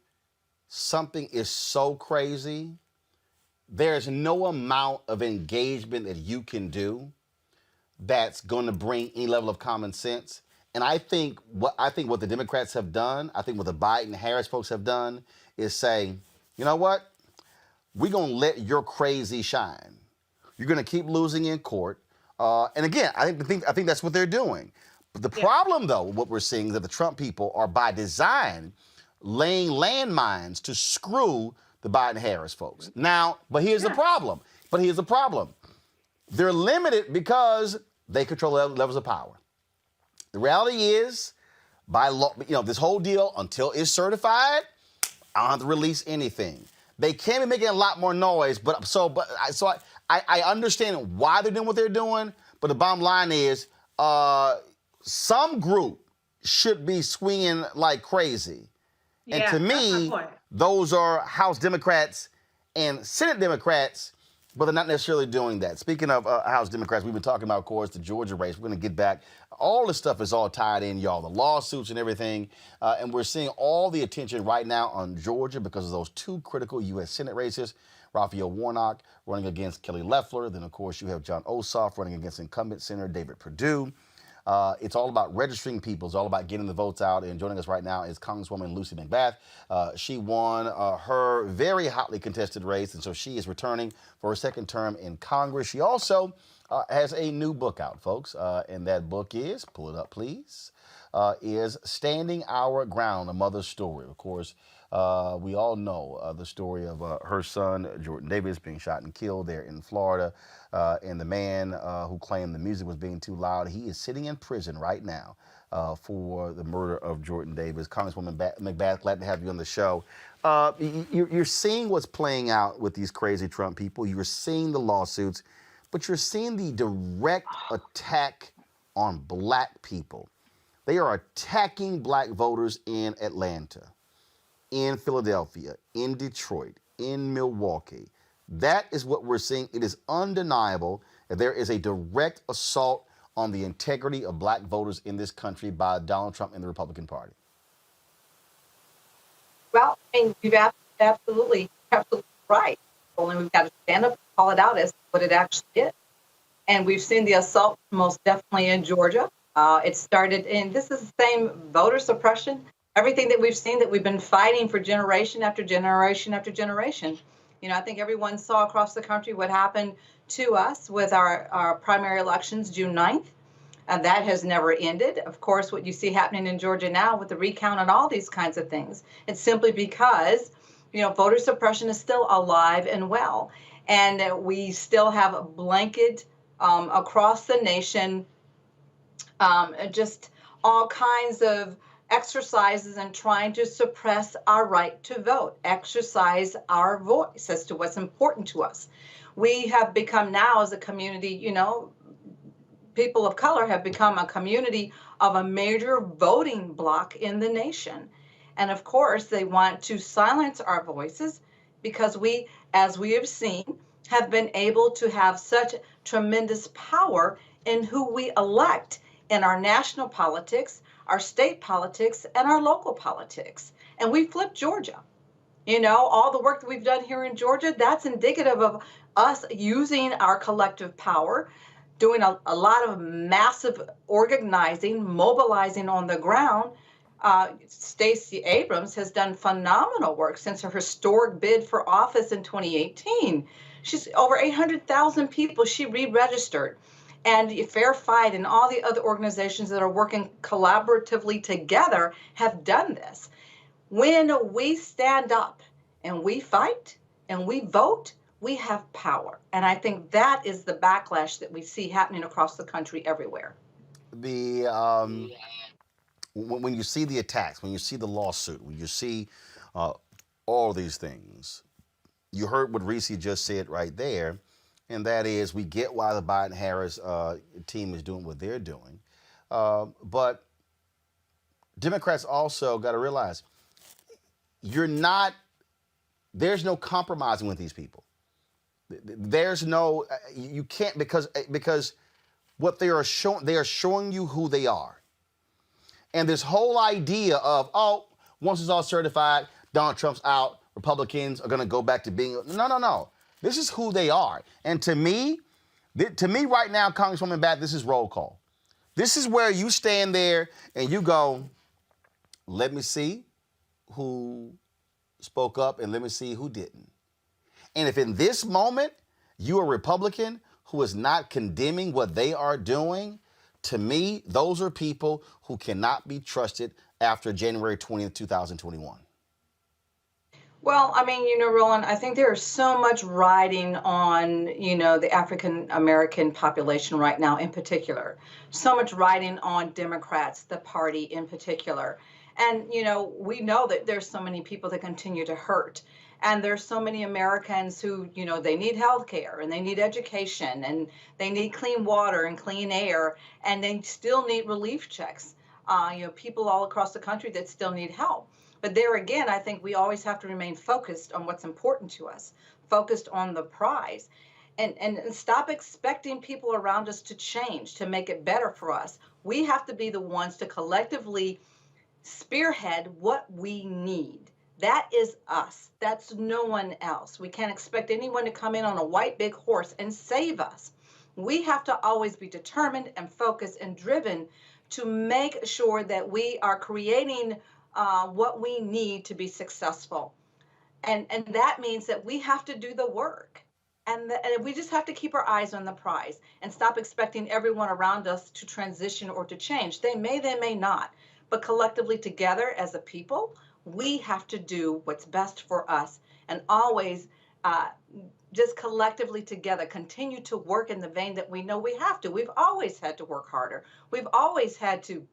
something is so crazy, there's no amount of engagement that you can do that's going to bring any level of common sense. And I think what the Democrats have done, I think what the Biden-Harris folks have done, is say, you know what? We're going to let your crazy shine. You're going to keep losing in court. And again, I think that's what they're doing. But the problem, though, what we're seeing is that the Trump people are by design laying landmines to screw the Biden-Harris folks. Now, but here's the problem. They're limited because they control levels of power. The reality is, by law, this whole deal, until it's certified, I don't have to release anything. They can be making a lot more noise, I understand why they're doing what they're doing, but the bottom line is, some group should be swinging like crazy. And to me, those are House Democrats and Senate Democrats, but they're not necessarily doing that. Speaking of House Democrats, we've been talking about, of course, the Georgia race. We're going to get back. All this stuff is all tied in, y'all, the lawsuits and everything. And we're seeing all the attention right now on Georgia because of those two critical U.S. Senate races. Raphael Warnock running against Kelly Loeffler. Then, of course, you have John Ossoff running against incumbent Senator David Perdue. It's all about registering people. It's all about getting the votes out. And joining us right now is Congresswoman Lucy McBath. She won her very hotly contested race, and so she is returning for her second term in Congress. She also has a new book out, folks, and that book is, pull it up, please, is Standing Our Ground, A Mother's Story. Of course, we all know the story of her son, Jordan Davis, being shot and killed there in Florida. And the man who claimed the music was being too loud, he is sitting in prison right now for the murder of Jordan Davis. Congresswoman McBath, glad to have you on the show. You're seeing what's playing out with these crazy Trump people. You're seeing the lawsuits, but you're seeing the direct attack on black people. They are attacking black voters in Atlanta, in Philadelphia, in Detroit, in Milwaukee. That is what we're seeing. It is undeniable that there is a direct assault on the integrity of black voters in this country by Donald Trump and the Republican Party. Well, I mean, you've absolutely right. Only we've got to stand up and call it out as what it actually is. And we've seen the assault most definitely in Georgia. It started in, this is the same voter suppression, everything that we've seen that we've been fighting for generation after generation after generation. I think everyone saw across the country what happened to us with our primary elections June 9th. And that has never ended. Of course, what you see happening in Georgia now with the recount and all these kinds of things, it's simply because, voter suppression is still alive and well. And we still have a blanket across the nation, just all kinds of exercises and trying to suppress our right to vote, exercise our voice as to what's important to us. We have become now as a community, people of color have become a community of a major voting bloc in the nation. And of course, they want to silence our voices because we, as we have seen, have been able to have such tremendous power in who we elect in our national politics, our state politics, and our local politics. And we flipped Georgia. All the work that we've done here in Georgia, that's indicative of us using our collective power, doing a lot of massive organizing, mobilizing on the ground. Stacey Abrams has done phenomenal work since her historic bid for office in 2018. She's over 800,000 people she re-registered. And Fair Fight and all the other organizations that are working collaboratively together have done this. When we stand up and we fight and we vote, we have power. And I think that is the backlash that we see happening across the country everywhere. When you see the attacks, when you see the lawsuit, when you see all these things, you heard what Reese just said right there, and that is we get why the Biden-Harris team is doing what they're doing. But Democrats also got to realize there's no compromising with these people. There's no, you can't, because what they are showing you who they are. And this whole idea of, once it's all certified, Donald Trump's out, Republicans are going to go back to being, no. This is who they are. And to me right now, Congresswoman Bat, this is roll call. This is where you stand there and you go, let me see who spoke up and let me see who didn't. And if in this moment you are a Republican who is not condemning what they are doing, to me, those are people who cannot be trusted after January 20th, 2021. Well, Roland, I think there is so much riding on, the African American population right now in particular. So much riding on Democrats, the party in particular. And, we know that there's so many people that continue to hurt. And there's so many Americans who, they need health care and they need education and they need clean water and clean air and they still need relief checks. People all across the country that still need help. But there again, I think we always have to remain focused on what's important to us, focused on the prize, and stop expecting people around us to change, to make it better for us. We have to be the ones to collectively spearhead what we need. That is us. That's no one else. We can't expect anyone to come in on a white big horse and save us. We have to always be determined and focused and driven to make sure that we are creating what we need to be successful. And that means that we have to do the work. And we just have to keep our eyes on the prize and stop expecting everyone around us to transition or to change. They may not. But collectively together as a people, we have to do what's best for us and always just collectively together continue to work in the vein that we know we have to. We've always had to work harder. We've always had to,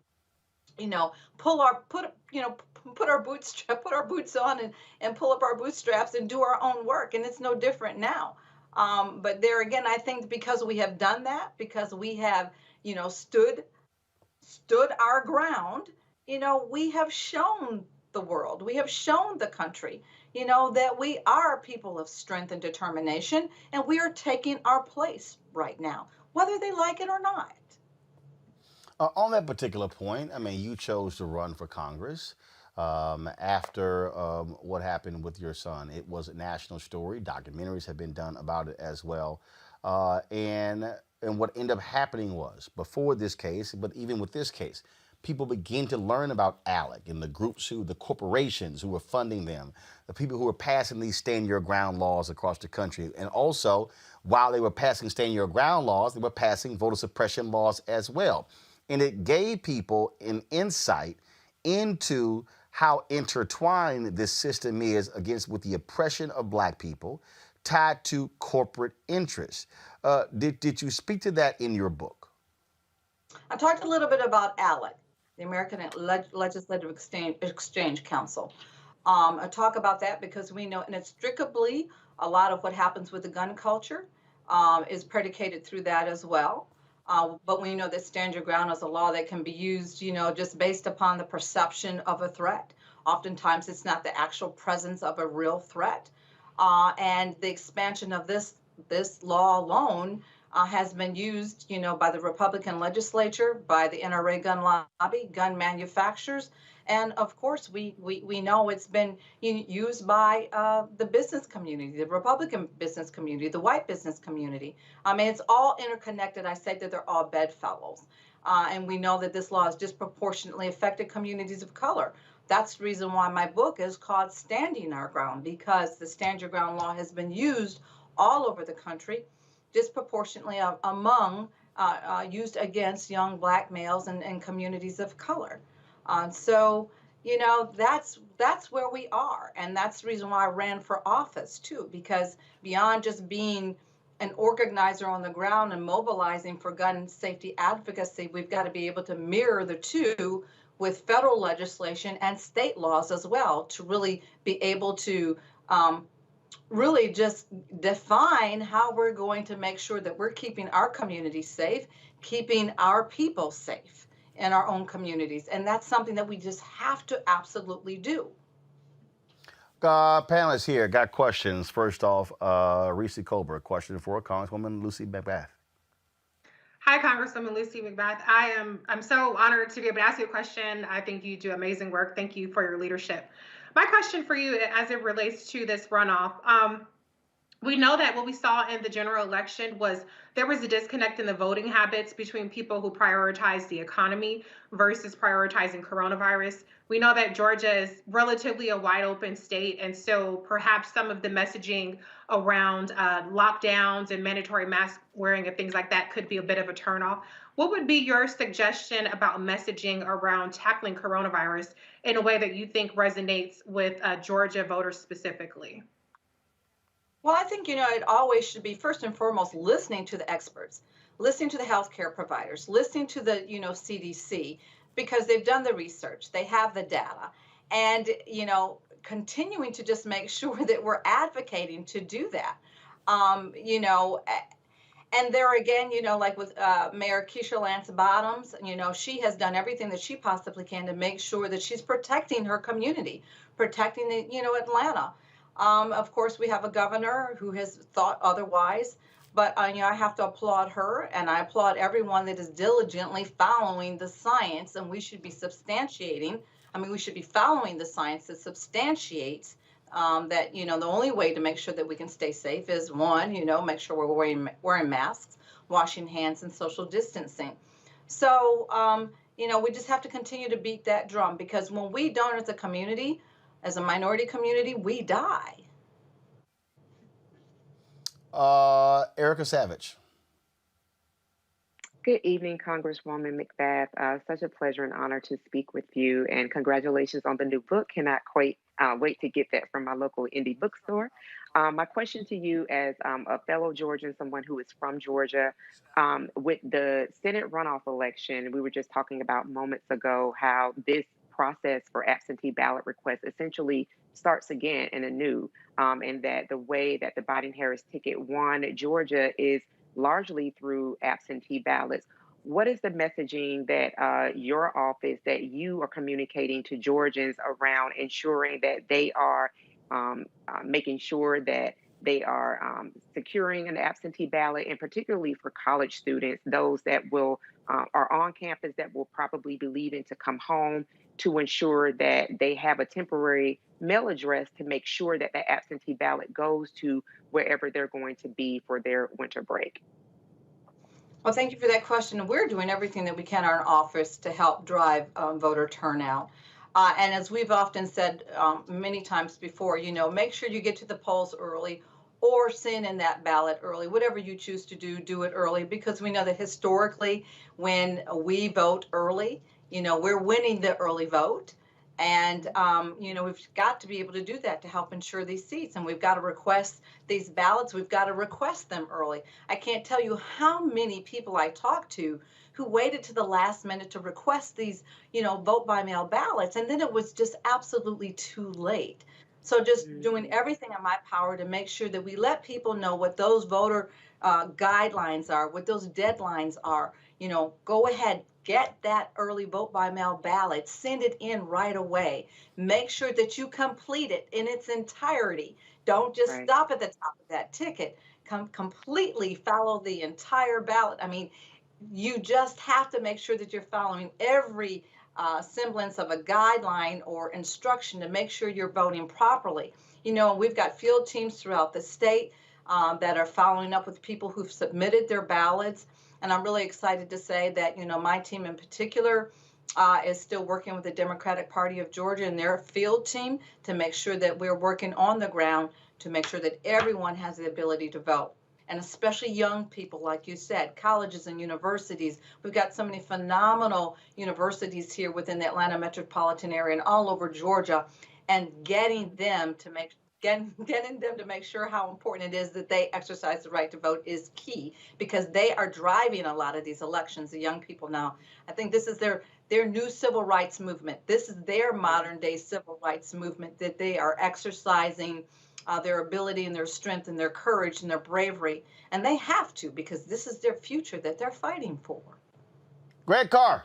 put our boots on and pull up our bootstraps and do our own work. And it's no different now. But there again, I think because we have done that, because we have, stood our ground, we have shown the world, we have shown the country, that we are people of strength and determination, and we are taking our place right now, whether they like it or not. On that particular point, you chose to run for Congress after what happened with your son. It was a national story. Documentaries have been done about it as well. And what ended up happening was, before this case, but even with this case, people begin to learn about ALEC and the groups the corporations who were funding them, the people who were passing these stand your ground laws across the country. And also, while they were passing stand your ground laws, they were passing voter suppression laws as well. And it gave people an insight into how intertwined this system is with the oppression of Black people tied to corporate interests. Did you speak to that in your book? I talked a little bit about ALEC, the American Legislative Exchange Council. I talk about that because we know, and it's strictly A lot of what happens with the gun culture is predicated through that as well. But we know that stand your ground is a law that can be used, just based upon the perception of a threat. Oftentimes, it's not the actual presence of a real threat. And the expansion of this law alone has been used, by the Republican legislature, by the NRA gun lobby, gun manufacturers, and of course, we know it's been used by the business community, the Republican business community, the white business community. I mean, it's all interconnected. I say that they're all bedfellows. And we know that this law has disproportionately affected communities of color. That's the reason why my book is called Standing Our Ground, because the Stand Your Ground law has been used all over the country, disproportionately used against young Black males and communities of color. So, that's where we are. And that's the reason why I ran for office, too, because beyond just being an organizer on the ground and mobilizing for gun safety advocacy, we've got to be able to mirror the two with federal legislation and state laws as well to really be able to really just define how we're going to make sure that we're keeping our community safe, keeping our people safe in our own communities. And that's something that we just have to absolutely do. Panelists here got questions. First off, Reese Colbert, question for Congresswoman Lucy McBath. Hi, Congresswoman Lucy McBath. I'm so honored to be able to ask you a question. I think you do amazing work. Thank you for your leadership. My question for you, as it relates to this runoff, we know that what we saw in the general election was there was a disconnect in the voting habits between people who prioritize the economy versus prioritizing coronavirus. We know that Georgia is relatively a wide open state, and so perhaps some of the messaging around lockdowns and mandatory mask wearing and things like that could be a bit of a turnoff. What would be your suggestion about messaging around tackling coronavirus in a way that you think resonates with Georgia voters specifically? Well, I think, it always should be first and foremost listening to the experts, listening to the healthcare providers, listening to the, CDC, because they've done the research, they have the data, and, continuing to just make sure that we're advocating to do that. And there again, like with Mayor Keisha Lance Bottoms, she has done everything that she possibly can to make sure that she's protecting her community, protecting Atlanta. Of course, we have a governor who has thought otherwise, but I have to applaud her, and I applaud everyone that is diligently following the science, and we should be we should be following the science that substantiates that, the only way to make sure that we can stay safe is one, make sure we're wearing masks, washing hands, and social distancing. So, we just have to continue to beat that drum, because when we don't as a community, as a minority community, we die. Erica Savage. Good evening, Congresswoman McBath. Such a pleasure and honor to speak with you, and congratulations on the new book. Cannot quite wait to get that from my local indie bookstore. My question to you, as a fellow Georgian, someone who is from Georgia, with the Senate runoff election, we were just talking about moments ago how this process for absentee ballot requests essentially starts again and anew, and that the way that the Biden-Harris ticket won Georgia is largely through absentee ballots. What is the messaging that your office, that you are communicating to Georgians around ensuring that they are making sure that they are securing an absentee ballot, and particularly for college students, those that are on campus that will probably be leaving to come home, to ensure that they have a temporary mail address to make sure that the absentee ballot goes to wherever they're going to be for their winter break? Well, thank you for that question. We're doing everything that we can in our office to help drive voter turnout. And as we've often said many times before, make sure you get to the polls early, or send in that ballot early. Whatever you choose to do it early, because we know that historically when we vote early, we're winning the early vote. And, we've got to be able to do that to help ensure these seats. And we've got to request these ballots. We've got to request them early. I can't tell you how many people I talked to who waited to the last minute to request these, vote by mail ballots. And then it was just absolutely too late. So just doing everything in my power to make sure that we let people know what those voter guidelines are, what those deadlines are. Go ahead, get that early vote by mail ballot, send it in right away. Make sure that you complete it in its entirety. Don't just stop at the top of that ticket. Completely follow the entire ballot. I mean, you just have to make sure that you're following every semblance of a guideline or instruction to make sure you're voting properly. We've got field teams throughout the state that are following up with people who've submitted their ballots. And I'm really excited to say that, my team in particular is still working with the Democratic Party of Georgia and their field team to make sure that we're working on the ground to make sure that everyone has the ability to vote. And especially young people, like you said, colleges and universities. We've got so many phenomenal universities here within the Atlanta metropolitan area and all over Georgia, and getting them to make sure how important it is that they exercise the right to vote is key, because they are driving a lot of these elections, the young people now. I think this is their new civil rights movement. This is their modern day civil rights movement that they are exercising their ability and their strength and their courage and their bravery. And they have to, because this is their future that they're fighting for. Greg Carr.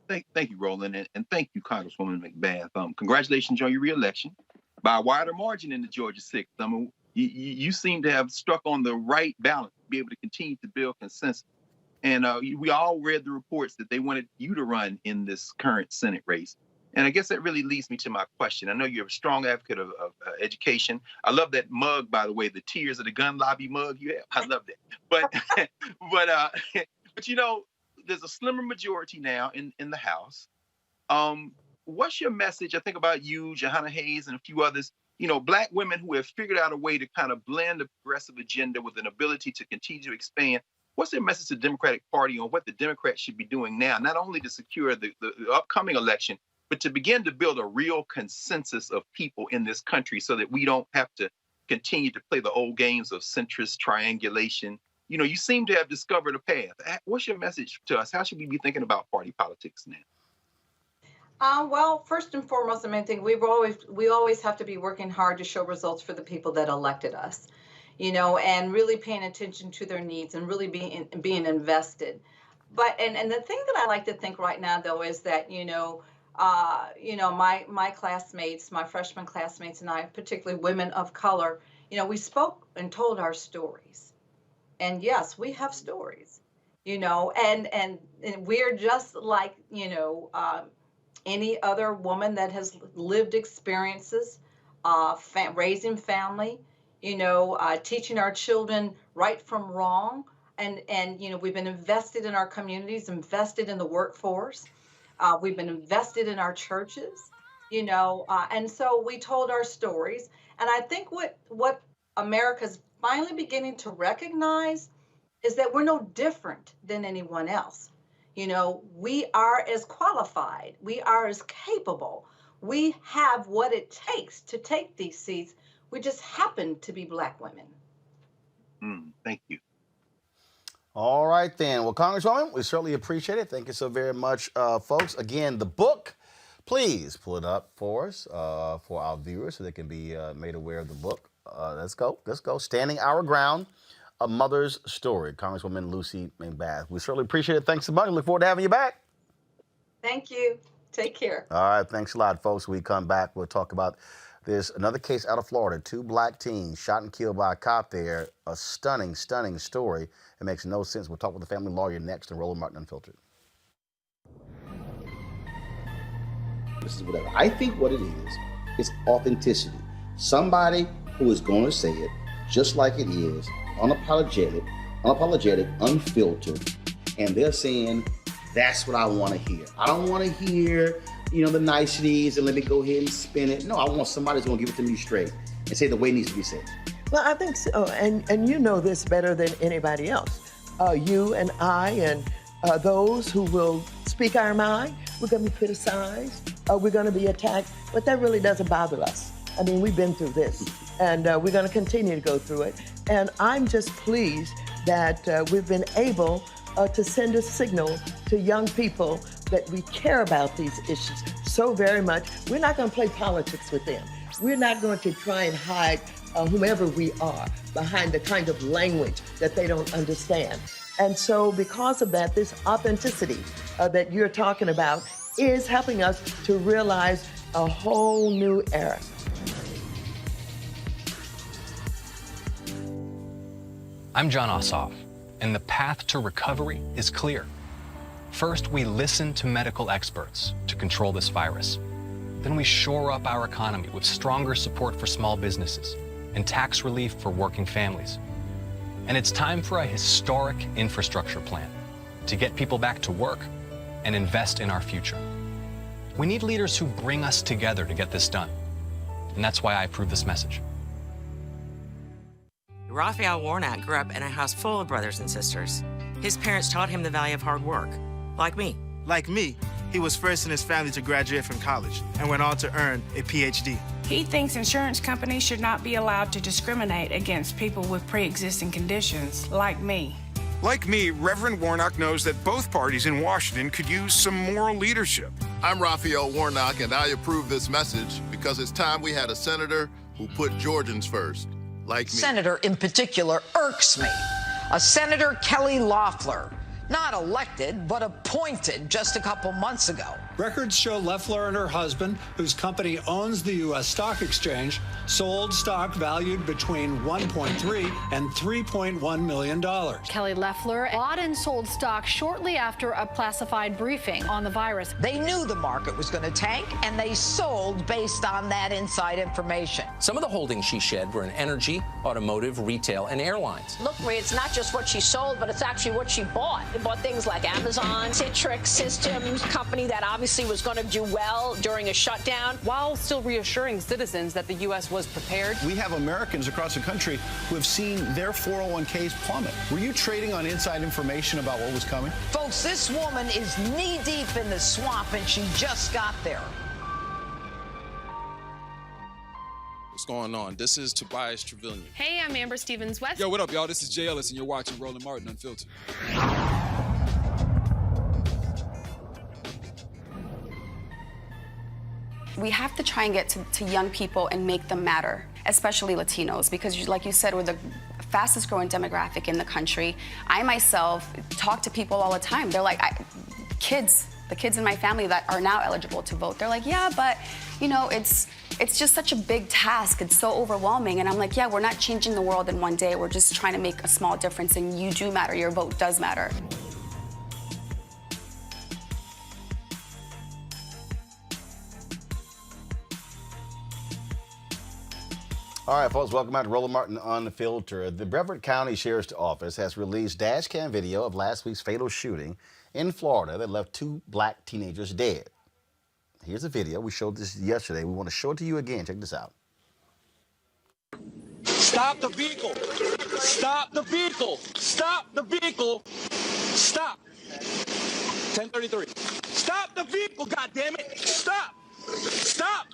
Thank you, Roland, and thank you, Congresswoman McBath. Congratulations on your reelection by a wider margin in the Georgia 6th. I mean, you seem to have struck on the right balance to be able to continue to build consensus. And we all read the reports that they wanted you to run in this current Senate race. And I guess that really leads me to my question. I know you're a strong advocate of education. I love that mug, by the way, the Tears of the Gun Lobby mug you have. I love that. But there's a slimmer majority now in the House. What's your message? I think about you, Jahana Hayes, and a few others, Black women who have figured out a way to kind of blend the progressive agenda with an ability to continue to expand. What's their message to the Democratic Party on what the Democrats should be doing now, not only to secure the upcoming election, but to begin to build a real consensus of people in this country so that we don't have to continue to play the old games of centrist triangulation? You seem to have discovered a path. What's your message to us? How should we be thinking about party politics now? Well, first and foremost, I think we always have to be working hard to show results for the people that elected us, and really paying attention to their needs and really being invested. But and the thing that I like to think right now, though, is that my classmates, my freshman classmates, and I, particularly women of color, we spoke and told our stories. And yes, we have stories, and we're just like any other woman that has lived experiences, raising family, teaching our children right from wrong. And we've been invested in our communities, invested in the workforce. We've been invested in our churches, and so we told our stories. And I think what America's finally beginning to recognize is that we're no different than anyone else. We are as qualified, we are as capable, we have what it takes to take these seats. We just happen to be Black women. Thank you. All right, then. Well, Congresswoman, we certainly appreciate it. Thank you so very much, folks. Again, the book, please pull it up for us, for our viewers, so they can be made aware of the book. Let's go. Standing Our Ground, A Mother's Story, Congresswoman Lucy McBath. We certainly appreciate it. Thanks so much. Look forward to having you back. Thank you. Take care. All right. Thanks a lot, folks. When we come back, we'll talk about there's another case out of Florida. 2 Black teens shot and killed by a cop there. A stunning, stunning story. It makes no sense. We'll talk with the family lawyer next on Roland Martin Unfiltered. This is whatever. I think what it is authenticity. Somebody who is going to say it just like it is, unapologetic, unfiltered, and they're saying, that's what I want to hear. I don't want to hear, the niceties and let me go ahead and spin it. No, I want somebody who's going to give it to me straight and say the way it needs to be said. Well, I think so, and you know this better than anybody else. You and I and those who will speak our mind, we're going to be criticized, we're going to be attacked, but that really doesn't bother us. I mean, we've been through this, and we're going to continue to go through it. And I'm just pleased that we've been able to send a signal to young people that we care about these issues so very much. We're not going to play politics with them. We're not going to try and hide whomever we are behind the kind of language that they don't understand. And so because of that, this authenticity that you're talking about is helping us to realize a whole new era. I'm John Ossoff, and the path to recovery is clear. First, we listen to medical experts to control this virus. Then we shore up our economy with stronger support for small businesses and tax relief for working families. And it's time for a historic infrastructure plan to get people back to work and invest in our future. We need leaders who bring us together to get this done. And that's why I approve this message. Raphael Warnock grew up in a house full of brothers and sisters. His parents taught him the value of hard work, like me. Like me, he was first in his family to graduate from college and went on to earn a PhD. He thinks insurance companies should not be allowed to discriminate against people with pre-existing conditions, like me. Like me, Reverend Warnock knows that both parties in Washington could use some moral leadership. I'm Raphael Warnock, and I approve this message because it's time we had a senator who put Georgians first, like me. Senator in particular irks me. A Senator Kelly Loeffler, not elected, but appointed just a couple months ago. Records show Loeffler and her husband, whose company owns the U.S. Stock Exchange, sold stock valued between $1.3 and $3.1 million. Kelly Loeffler bought and sold stock shortly after a classified briefing on the virus. They knew the market was going to tank, and they sold based on that inside information. Some of the holdings she shed were in energy, automotive, retail, and airlines. Look, Marie, it's not just what she sold, but it's actually what she bought. They bought things like Amazon, Citrix Systems, company that obviously was going to do well during a shutdown, while still reassuring citizens that the U.S. was prepared. We have Americans across the country who have seen their 401ks plummet. Were you trading on inside information about what was coming? Folks, this woman is knee-deep in the swamp, and she just got there. What's going on? This is Tobias Trevelyan. Hey, I'm Amber Stevens-West. Yo, what up, y'all? This is Jay Ellis, and you're watching Roland Martin Unfiltered. We have to try and get to young people and make them matter, especially Latinos, because like you said, we're the fastest growing demographic in the country. I myself talk to people all the time. They're like, the kids in my family that are now eligible to vote, they're like, yeah, but you know, it's just such a big task. It's so overwhelming. And I'm like, yeah, we're not changing the world in one day. We're just trying to make a small difference, and you do matter. Your vote does matter. All right, folks, welcome back to Roland Martin Unfiltered. The Brevard County Sheriff's Office has released dash cam video of last week's fatal shooting in Florida that left 2 black teenagers dead. Here's the video. We showed this yesterday. We want to show it to you again. Check this out. Stop the vehicle! Stop the vehicle! Stop the vehicle! Stop! 1033. Stop the vehicle, goddammit! Stop! Stop!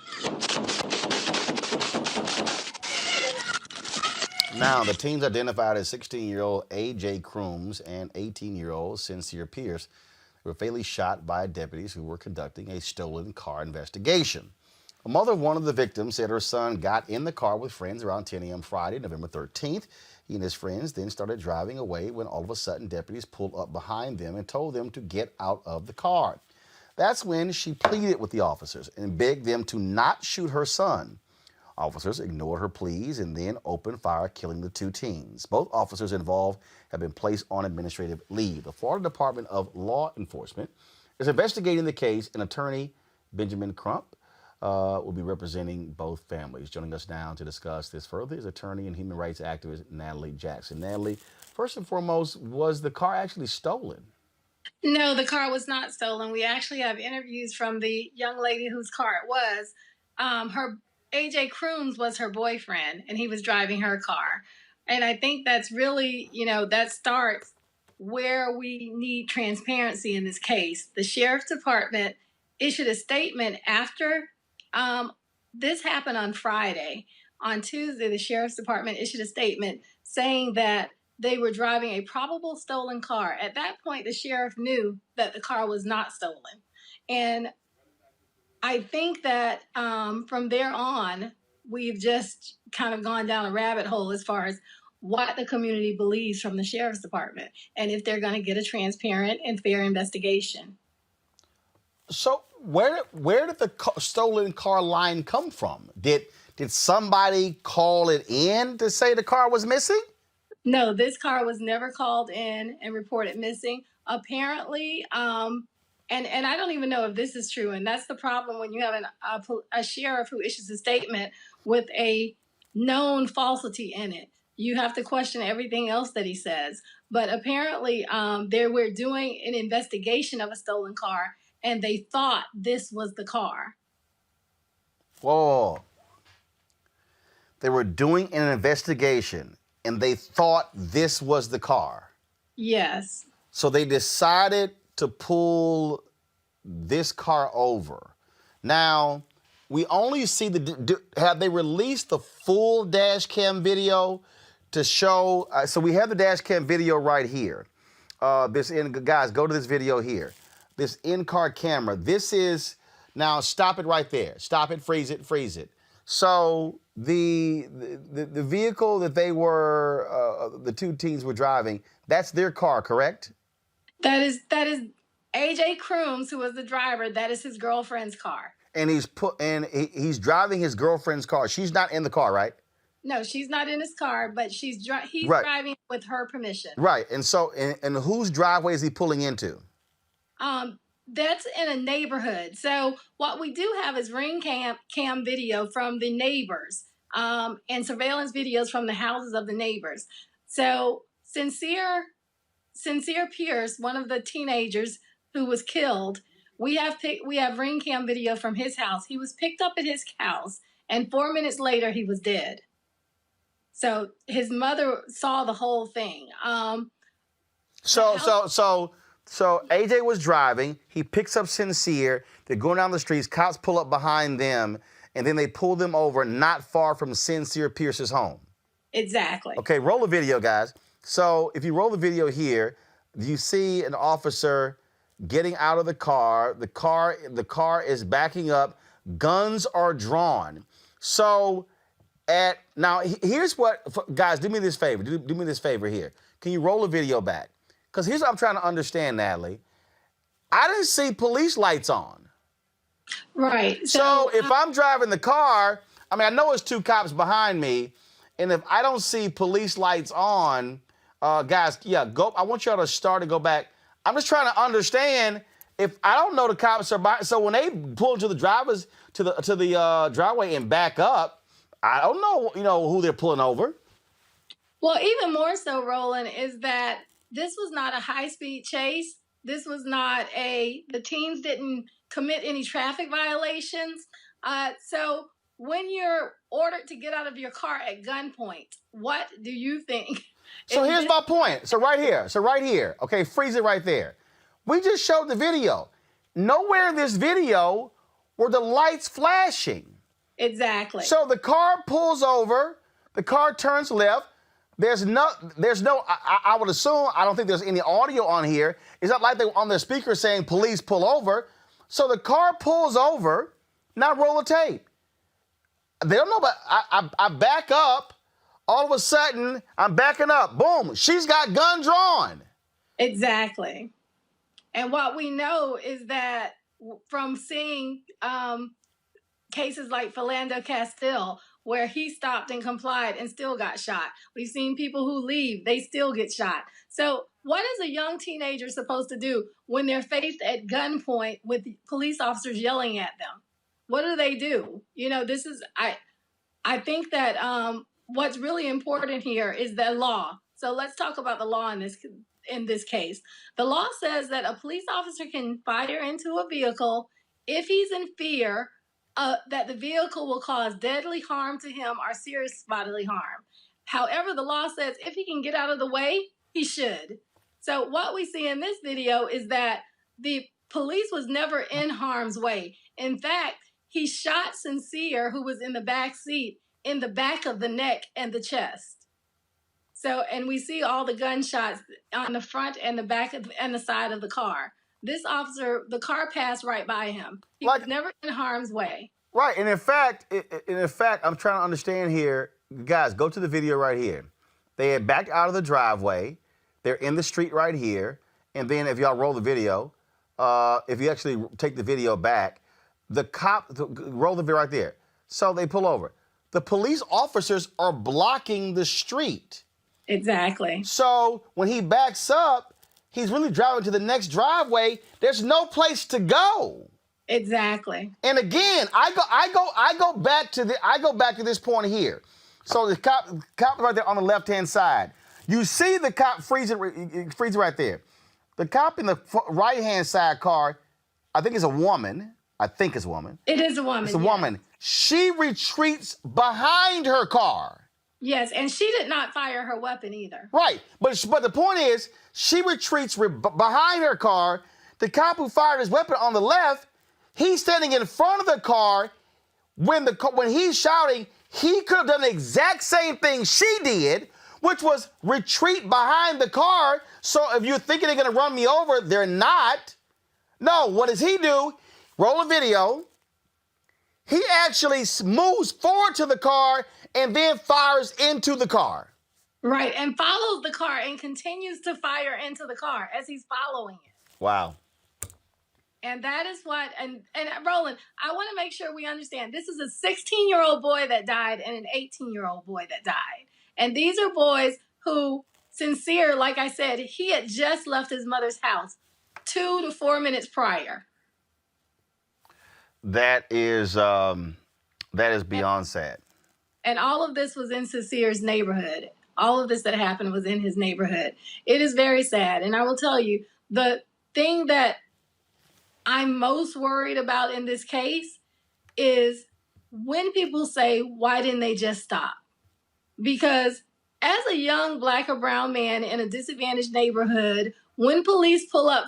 Now, the teens identified as 16-year-old A.J. Crooms and 18-year-old Sincere Pierce were fatally shot by deputies who were conducting a stolen car investigation. A mother of one of the victims said her son got in the car with friends around 10 a.m. Friday, November 13th. He and his friends then started driving away when all of a sudden deputies pulled up behind them and told them to get out of the car. That's when she pleaded with the officers and begged them to not shoot her son. Officers ignored her pleas and then opened fire, killing the 2 teens. Both officers involved have been placed on administrative leave. The Florida Department of Law Enforcement is investigating the case, and attorney Benjamin Crump will be representing both families. Joining us now to discuss this further is attorney and human rights activist Natalie Jackson. Natalie, first and foremost, was the car actually stolen? No, the car was not stolen. We actually have interviews from the young lady whose car it was. Her A.J. Crooms was her boyfriend, and he was driving her car. And I think that's really, that starts where we need transparency in this case. The Sheriff's Department issued a statement after this happened on Friday. On Tuesday, the Sheriff's Department issued a statement saying that they were driving a probable stolen car. At that point, the sheriff knew that the car was not stolen. And I think that from there on, we've just kind of gone down a rabbit hole as far as what the community believes from the sheriff's department and if they're going to get a transparent and fair investigation. So where did the stolen car line come from? Did somebody call it in to say the car was missing? No, this car was never called in and reported missing. Apparently, and I don't even know if this is true. And that's the problem when you have a sheriff who issues a statement with a known falsity in it. You have to question everything else that he says. But apparently, they were doing an investigation of a stolen car, and they thought this was the car. Whoa. They were doing an investigation, and they thought this was the car. Yes. So they decided to pull this car over. Now, we only see have they released the full dash cam video to show? So we have the dash cam video right here. Guys, go to this video here. This in-car camera. This is, now stop it right there. Stop it, freeze it. So the vehicle that they were, the two teens were driving, that's their car, correct? That is AJ Crooms, who was the driver. That is his girlfriend's car. And he's driving his girlfriend's car. She's not in the car, right? No, she's not in his car, but he's right. driving with her permission. Right. And so, and whose driveway is he pulling into? That's in a neighborhood. So what we do have is ring cam video from the neighbors, and surveillance videos from the houses of the neighbors. So Sincere Pierce, one of the teenagers who was killed, we have ring cam video from his house. He was picked up at his house, and 4 minutes later he was dead. So his mother saw the whole thing. So AJ was driving. He picks up Sincere. They're going down the streets. Cops pull up behind them, and then they pull them over not far from Sincere Pierce's home. Exactly. Okay, roll the video, guys. So if you roll the video here, you see an officer getting out of the car. The car is backing up. Guns are drawn. So now here's what, guys, do me this favor. Do me this favor here. Can you roll the video back? Because here's what I'm trying to understand, Natalie. I didn't see police lights on. Right. So if I'm driving the car, I mean, I know it's two cops behind me, and if I don't see police lights on, guys, yeah, go. I want y'all to start and go back. I'm just trying to understand if I don't know the cops are behind. So when they pull to the drivers to the driveway and back up, I don't know, who they're pulling over. Well, even more so, Roland, is that this was not a high-speed chase. This was not the teens didn't commit any traffic violations. So when you're ordered to get out of your car at gunpoint, what do you think? So here's my point. So right here. Okay, freeze it right there. We just showed the video. Nowhere in this video were the lights flashing. Exactly. So the car pulls over, the car turns left. There's no, I would assume, I don't think there's any audio on here. It's not like they were on their speaker saying, police pull over. So the car pulls over, now roll the tape. They don't know, but I back up. All of a sudden, I'm backing up. Boom, she's got gun drawn. Exactly. And what we know is that from seeing cases like Philando Castile, where he stopped and complied and still got shot. We've seen people who leave, they still get shot. So what is a young teenager supposed to do when they're faced at gunpoint with police officers yelling at them? What do? I think that what's really important here is the law. So let's talk about the law in this case. The law says that a police officer can fire into a vehicle if he's in fear that the vehicle will cause deadly harm to him or serious bodily harm. However, the law says if he can get out of the way, he should. So what we see in this video is that the police was never in harm's way. In fact, he shot Sincere, who was in the back seat, in the back of the neck and the chest. So, and we see all the gunshots on the front and the back and the side of the car. This officer, the car passed right by him. He was never in harm's way. Right, and in fact, I'm trying to understand here. Guys, go to the video right here. They had backed out of the driveway. They're in the street right here. And then if y'all roll the video, if you actually take the video back, the cop, roll the video right there. So they pull over. The police officers are blocking the street. Exactly. So when he backs up, he's really driving to the next driveway. There's no place to go. Exactly. And again, I go back to this point here. So the cop right there on the left-hand side. You see the cop freezing right there. The cop in the right-hand side car, I think it's a woman. It is a woman. It's a woman. She retreats behind her car. Yes, and she did not fire her weapon either. Right, but the point is, she retreats behind her car. The cop who fired his weapon on the left, he's standing in front of the car. When he's shouting, he could have done the exact same thing she did, which was retreat behind the car. So if you're thinking they're going to run me over, they're not. No, what does he do? Roll a video. He actually moves forward to the car and then fires into the car. Right, and follows the car and continues to fire into the car as he's following it. Wow. And that is what, and Roland, I want to make sure we understand, this is a 16-year-old boy that died and an 18-year-old boy that died. And these are boys who, Sincere, like I said, he had just left his mother's house 2 to 4 minutes prior. That is beyond sad. And all of this was in Sincere's neighborhood. All of this that happened was in his neighborhood. It is very sad. And I will tell you, the thing that I'm most worried about in this case is when people say, why didn't they just stop? Because as a young black or brown man in a disadvantaged neighborhood, when police pull up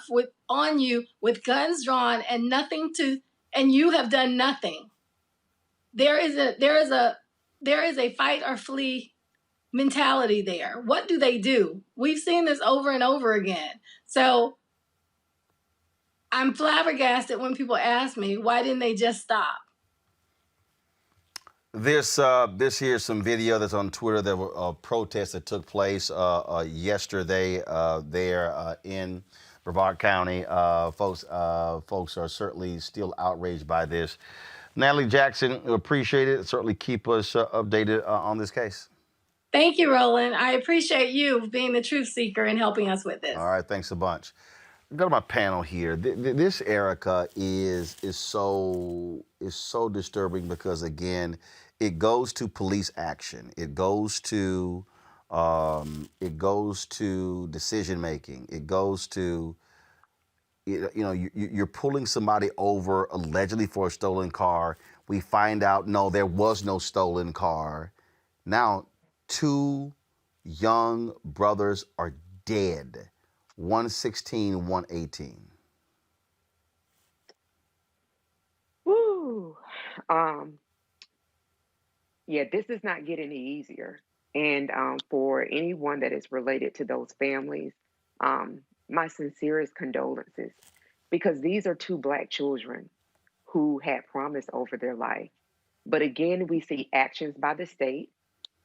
on you with guns drawn and you have done nothing, there is a fight or flee mentality there. What do? We've seen this over and over again. So I'm flabbergasted when people ask me, why didn't they just stop? This here's some video that's on Twitter. There were a protest that took place yesterday there in Brevard County. Folks are certainly still outraged by this. Natalie Jackson, appreciate it. Certainly keep us updated on this case. Thank you, Roland. I appreciate you being the truth seeker and helping us with this. All right, thanks a bunch. Go to my panel here. This, Erica, is so disturbing because, again, it goes to police action. It goes to decision making. It goes to you're pulling somebody over allegedly for a stolen car. We find out, no, there was no stolen car. Now, 2 young brothers are dead. 116, 118. Woo. Yeah, this is not getting any easier. And for anyone that is related to those families, my sincerest condolences, because these are 2 Black children who had promise over their life. But again, we see actions by the state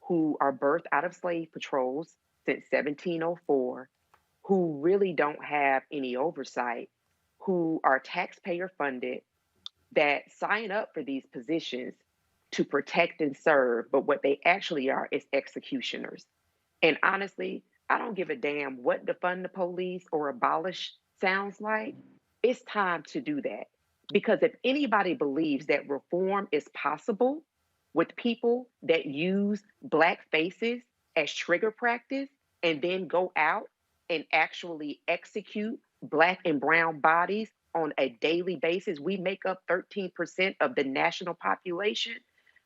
who are birthed out of slave patrols since 1704, who really don't have any oversight, who are taxpayer funded, that sign up for these positions to protect and serve, but what they actually are is executioners. And honestly, I don't give a damn what defund the police or abolish sounds like. It's time to do that. Because if anybody believes that reform is possible with people that use Black faces as trigger practice and then go out and actually execute Black and brown bodies on a daily basis, we make up 13% of the national population.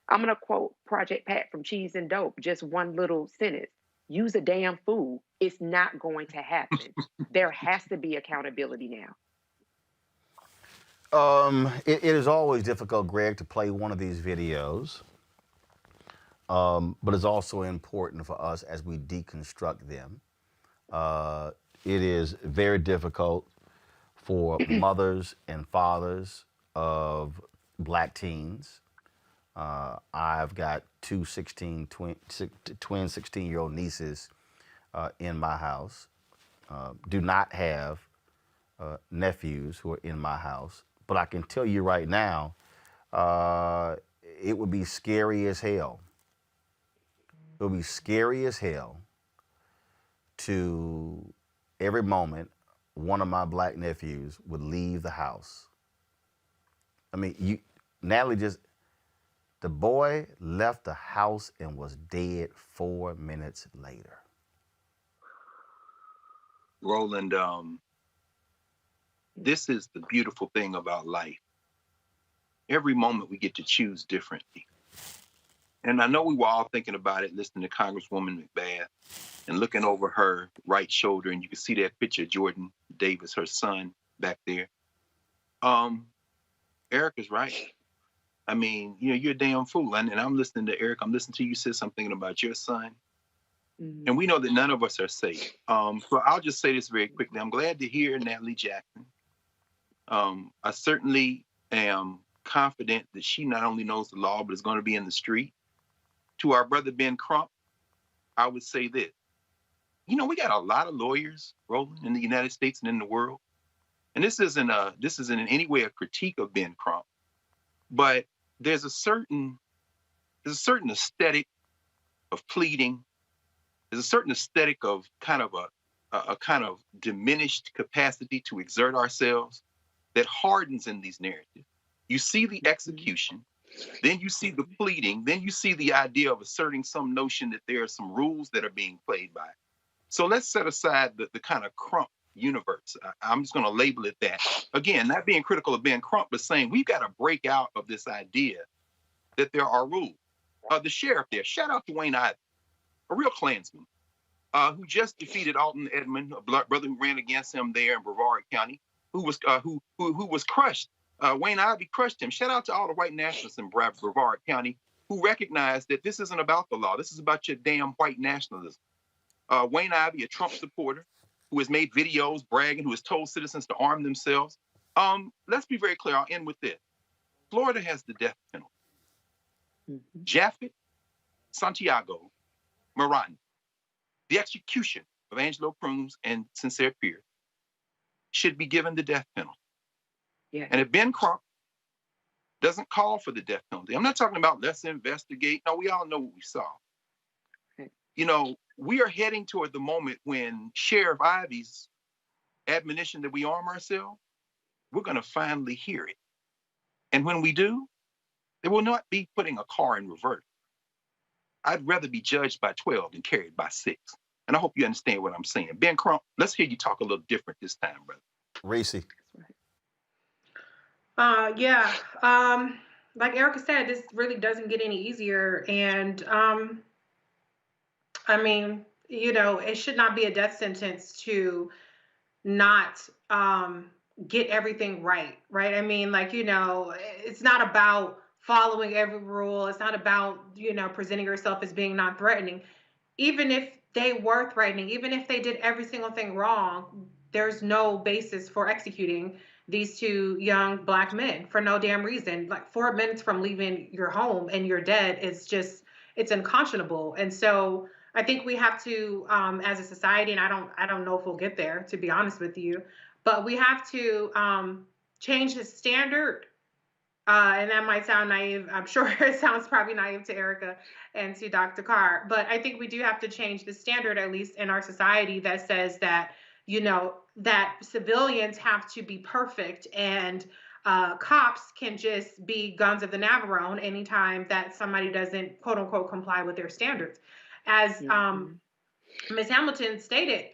I'm going to quote Project Pat from Cheese and Dope, just one little sentence. Use a damn fool. It's not going to happen. There has to be accountability now. It is always difficult, Greg, to play one of these videos, but it's also important for us as we deconstruct them. It is very difficult for mothers and fathers of black teens. I've got two twin 16-year-old nieces in my house. Do not have nephews who are in my house. But I can tell you right now, it would be scary as hell. It would be scary as hell to every moment one of my black nephews would leave the house. I mean, Natalie the boy left the house and was dead 4 minutes later. Roland, this is the beautiful thing about life. Every moment we get to choose differently. And I know we were all thinking about it, listening to Congresswoman McBath and looking over her right shoulder, and you can see that picture of Jordan Davis, her son, back there. Erica's right. I mean, you're a damn fool. And I'm listening to Eric. I'm listening to you say something about your son. Mm-hmm. And we know that none of us are safe. So I'll just say this very quickly. I'm glad to hear Natalie Jackson. I certainly am confident that she not only knows the law, but is going to be in the street. To our brother Ben Crump, I would say this. We got a lot of lawyers, Roland, in the United States and in the world. And this isn't in any way a critique of Ben Crump, but there's a certain aesthetic of pleading. There's a certain aesthetic of kind of a kind of diminished capacity to exert ourselves that hardens in these narratives. You see the execution, then you see the pleading, then you see the idea of asserting some notion that there are some rules that are being played by. So let's set aside the kind of Crump universe. I'm just going to label it that. Again, not being critical of Ben Crump, but saying we've got to break out of this idea that there are rules. The sheriff there, shout out to Wayne Ivey, a real Klansman, who just defeated Alton Edmond, a brother who ran against him there in Brevard County, who was crushed. Wayne Ivey crushed him. Shout out to all the white nationalists in Brevard County who recognize that this isn't about the law. This is about your damn white nationalism. Wayne Ivey, a Trump supporter, who has made videos bragging, who has told citizens to arm themselves. Let's be very clear. I'll end with this. Florida has the death penalty. Mm-hmm. Japhet, Santiago, Miranda, the execution of Angelo Cruz and Sincere Pierce should be given the death penalty. Yeah. And if Ben Crump doesn't call for the death penalty, I'm not talking about let's investigate. No, we all know what we saw. Okay. We are heading toward the moment when Sheriff Ivey's admonition that we arm ourselves, we're going to finally hear it. And when we do, they will not be putting a car in reverse. I'd rather be judged by 12 than carried by 6. And I hope you understand what I'm saying. Ben Crump, let's hear you talk a little different this time, brother. Racy. Like Erica said, this really doesn't get any easier. And it should not be a death sentence to not get everything right? I mean, it's not about following every rule. It's not about, presenting yourself as being non-threatening. Even if they were threatening, even if they did every single thing wrong, there's no basis for executing these two young Black men for no damn reason. 4 minutes from leaving your home and you're dead is just, it's unconscionable. And so I think we have to, as a society, and I don't know if we'll get there, to be honest with you, but we have to change the standard. And that might sound naive. I'm sure it sounds probably naive to Erica and to Dr. Carr, but I think we do have to change the standard, at least in our society, that says that, that civilians have to be perfect and cops can just be guns of the Navarone anytime that somebody doesn't, quote unquote, comply with their standards. As Ms. Hamilton stated,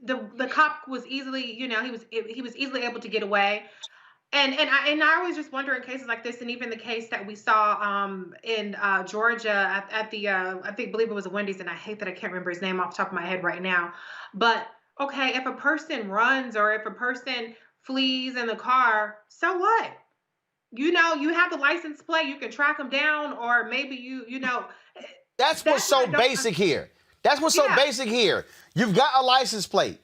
the cop was easily, he was easily able to get away. And I always just wonder in cases like this, and even the case that we saw in Georgia at the I believe it was a Wendy's, and I hate that I can't remember his name off the top of my head right now. But okay, if a person runs or if a person flees in the car, so what? You have the license plate, you can track them down, or maybe you know. That's what's so basic here. That's what's so basic here. You've got a license plate.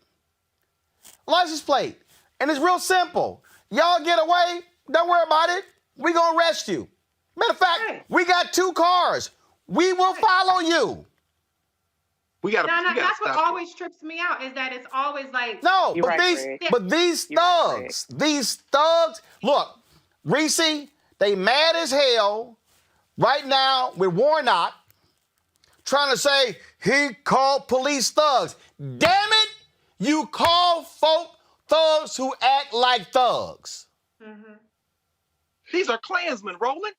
And it's real simple. Y'all get away, don't worry about it. we're going to arrest you. Matter of fact, we got 2 cars. We will follow you. That's what always trips me out is that it's always like no, but these thugs, look, Reese, they mad as hell right now with Warnock trying to say he called police thugs. Damn it, you call folk thugs who act like thugs. Mm-hmm. These are Klansmen, Roland.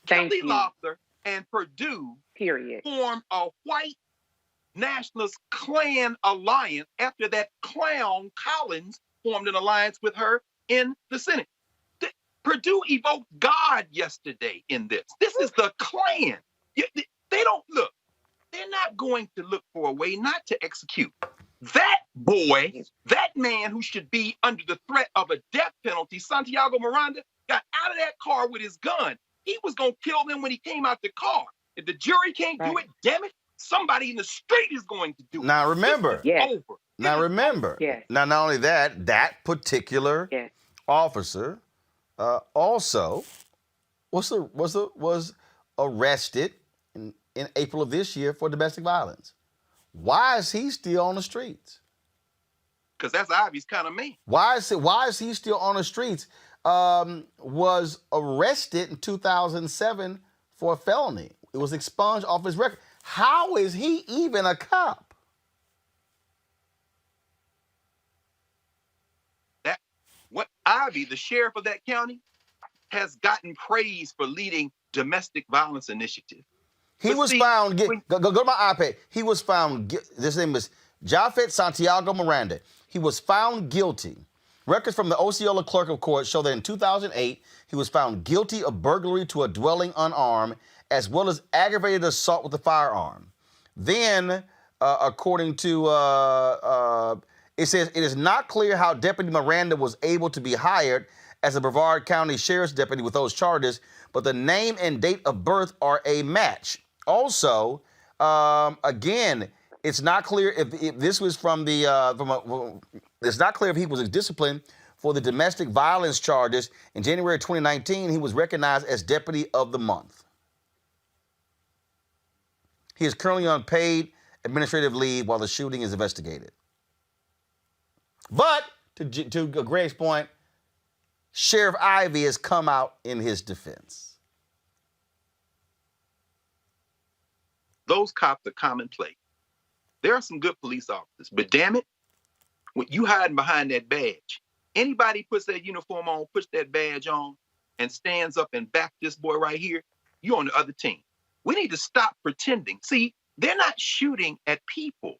Kelly Loeffler and Perdue formed a white nationalist Klan alliance after that clown Collins formed an alliance with her in the Senate. Perdue evoked God yesterday in this. This is the Klan. They don't look. They're not going to look for a way not to execute. That boy, that man who should be under the threat of a death penalty, Santiago Miranda, got out of that car with his gun. He was going to kill them when he came out the car. If the jury can't do it, damn it, somebody in the street is going to do it. Now remember. Now remember. Now not only that, that particular officer also was arrested in April of this year for domestic violence. Why is he still on the streets? Because that's obvious kind of me. Why is he still on the streets? Was arrested in 2007 for a felony. It was expunged off his record. How is he even a cop? Ivy, the sheriff of that county, has gotten praise for leading domestic violence initiative. He was found, go to my iPad. He was found, this name is Japhet Santiago Miranda. He was found guilty. Records from the Osceola Clerk of Court show that in 2008, he was found guilty of burglary to a dwelling unarmed, as well as aggravated assault with a firearm. Then, according to, it says, it is not clear how Deputy Miranda was able to be hired as a Brevard County Sheriff's Deputy with those charges, but the name and date of birth are a match. Also, again, it's not clear if this was from the, it's not clear if he was disciplined for the domestic violence charges. In January 2019, he was recognized as Deputy of the Month. He is currently on paid administrative leave while the shooting is investigated. But, to Greg's point, Sheriff Ivy has come out in his defense. Those cops are commonplace. There are some good police officers, but damn it, when you hiding behind that badge, anybody puts that uniform on, puts that badge on, and stands up and back this boy right here, you're on the other team. We need to stop pretending. See, they're not shooting at people.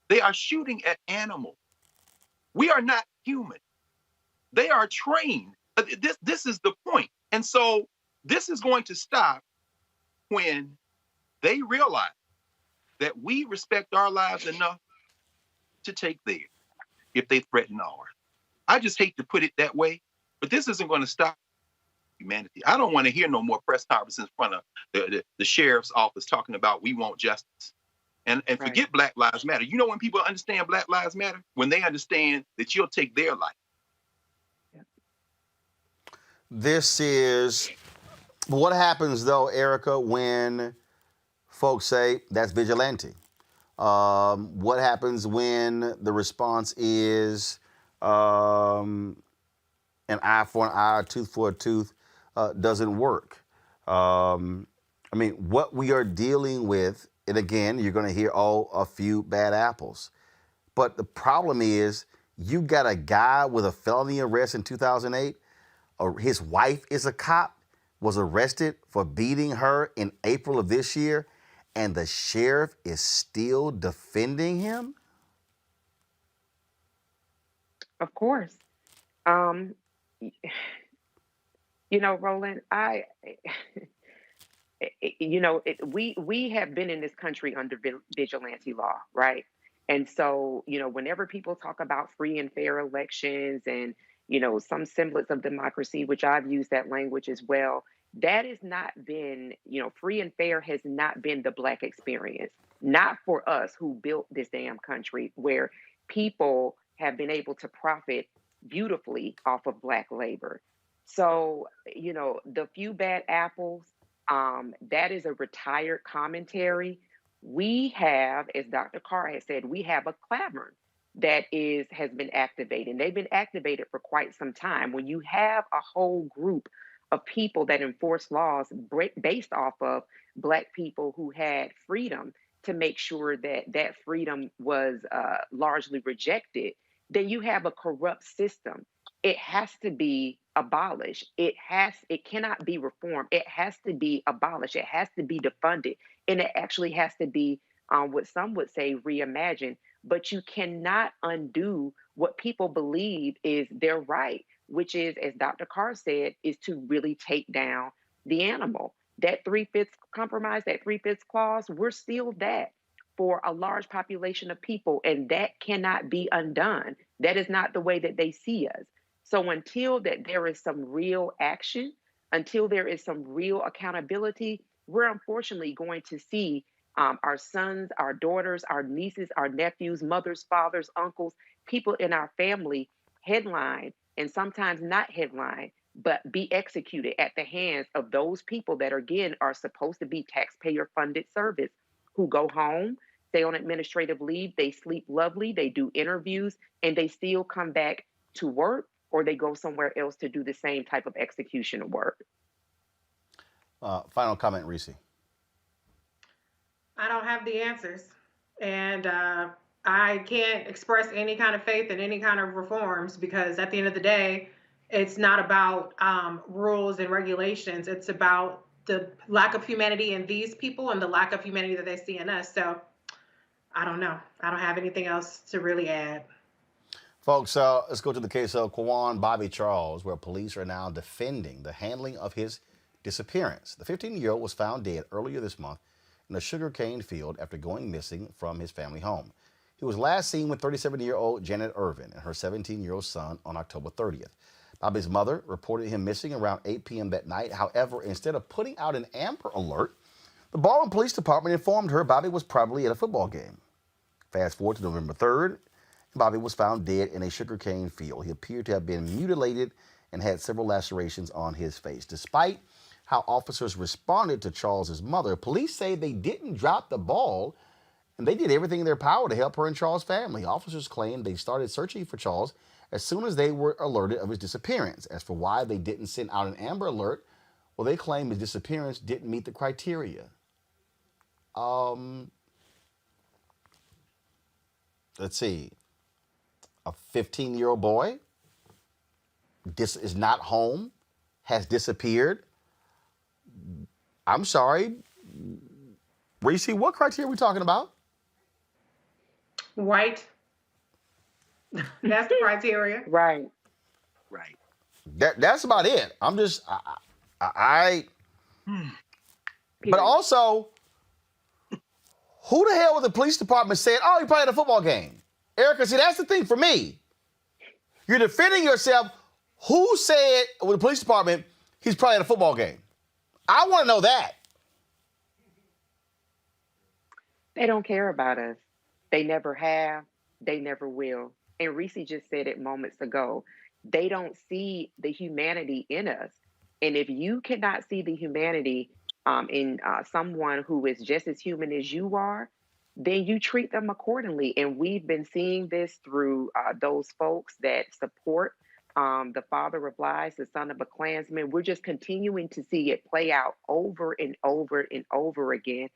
They are shooting at animals. We are not human. They are trained. This is the point. And so this is going to stop when they realize that we respect our lives enough to take theirs if they threaten ours. I just hate to put it that way, but this isn't going to stop humanity. I don't want to hear no more press conferences in front of the sheriff's office talking about we want justice. And forget Black Lives Matter. You know when people understand Black Lives Matter? When they understand that you'll take their life. This is what happens, though, Erica, when folks say that's vigilante. What happens when the response is an eye for an eye, a tooth for a tooth doesn't work? I mean, what we are dealing with, and again, you're going to hear, a few bad apples. But the problem is you got a guy with a felony arrest in 2008. His wife is a cop, was arrested for beating her in April of this year, and the sheriff is still defending him? Of course. You know, Roland, we have been in this country under vigilante law, right? And so, whenever people talk about free and fair elections and, some semblance of democracy, which I've used that language as well, that has not been, free and fair has not been the Black experience, not for us who built this damn country where people have been able to profit beautifully off of Black labor. So, the few bad apples, that is a retired commentary. We have, as Dr. Carr has said, we have a clamor that has been activated. And they've been activated for quite some time. When you have a whole group of people that enforce laws based off of Black people who had freedom to make sure that that freedom was largely rejected, then you have a corrupt system. It has to be abolished. It cannot be reformed. It has to be abolished. It has to be defunded. And it actually has to be what some would say reimagined. But you cannot undo what people believe is their right, which is, as Dr. Carr said, is to really take down the animal. That 3/5 compromise, that 3/5 clause, we're still that for a large population of people, and that cannot be undone. That is not the way that they see us. So until that there is some real action, until there is some real accountability, we're unfortunately going to see our sons, our daughters, our nieces, our nephews, mothers, fathers, uncles, people in our family headline, and sometimes not headline, but be executed at the hands of those people that, again, are supposed to be taxpayer funded service, who go home, stay on administrative leave, they sleep lovely, they do interviews, and they still come back to work, or they go somewhere else to do the same type of execution work. Final comment, Reese. I don't have the answers. And I can't express any kind of faith in any kind of reforms, because at the end of the day, it's not about rules and regulations. It's about the lack of humanity in these people and the lack of humanity that they see in us. So I don't know. I don't have anything else to really add. Folks, let's go to the case of Kwan Bobby Charles, where police are now defending the handling of his disappearance. The 15-year-old was found dead earlier this month in a sugarcane field after going missing from his family home. He was last seen with 37-year-old Janet Irvin and her 17-year-old son on October 30th. Bobby's mother reported him missing around 8 p.m. that night. However, instead of putting out an Amber Alert, the Baldwin Police Department informed her Bobby was probably at a football game. Fast forward to November 3rd, Bobby was found dead in a sugarcane field. He appeared to have been mutilated and had several lacerations on his face. Despite how officers responded to Charles's mother, police say they didn't drop the ball and they did everything in their power to help her and Charles' family. Officers claim they started searching for Charles as soon as they were alerted of his disappearance. As for why they didn't send out an Amber Alert, well, they claim his disappearance didn't meet the criteria. Let's see. A 15-year-old boy is not home, has disappeared. I'm sorry. Reese, what criteria are we talking about? White. That's the criteria. Right. That's about it. I'm just, but also, who the hell was the police department saying, oh, he probably at a football game? Erica, see, that's the thing for me. You're defending yourself. Who said with the police department he's probably at a football game? I want to know that. They don't care about us. They never have. They never will. And Reese just said it moments ago. They don't see the humanity in us. And if you cannot see the humanity in someone who is just as human as you are, then you treat them accordingly. And we've been seeing this through those folks that support the father of lies, the son of a Klansman. We're just continuing to see it play out over and over and over again.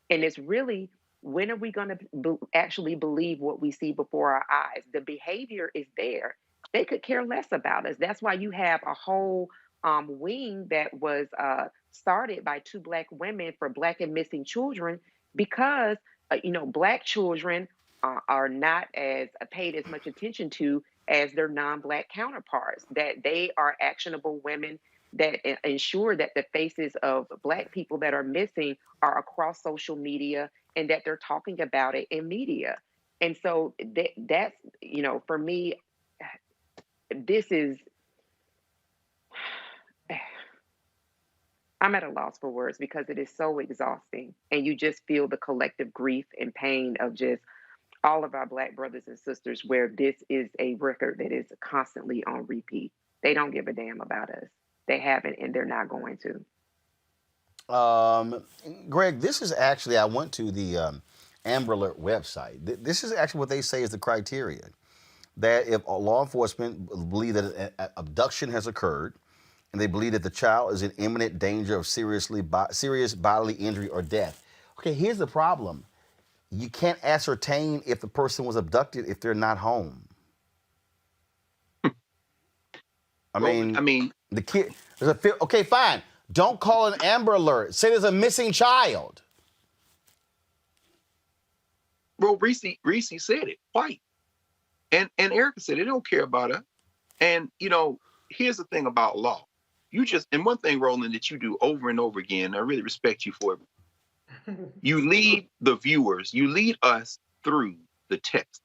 And it's really, when are we going to actually believe what we see before our eyes? The behavior is there. They could care less about us. That's why you have a whole wing that was started by two Black women for Black and missing children, because Black children are not as paid as much attention to as their non-Black counterparts, that they are actionable women that ensure that the faces of Black people that are missing are across social media and that they're talking about it in media. And so that's, for me, this is, I'm at a loss for words because it is so exhausting. And you just feel the collective grief and pain of just all of our Black brothers and sisters, where this is a record that is constantly on repeat. They don't give a damn about us. They haven't, and they're not going to. Greg, this is actually, I went to the Amber Alert website. This is actually what they say is the criteria. That if law enforcement believe that an abduction has occurred, and they believe that the child is in imminent danger of serious bodily injury or death. Okay, here's the problem. You can't ascertain if the person was abducted if they're not home. I mean, the kid, okay, fine. Don't call an Amber Alert. Say there's a missing child. Well, Reese said it, white. And Erica said they don't care about her. And, here's the thing about law. And one thing, Roland, that you do over and over again, I really respect you for it. You lead the viewers, you lead us through the text.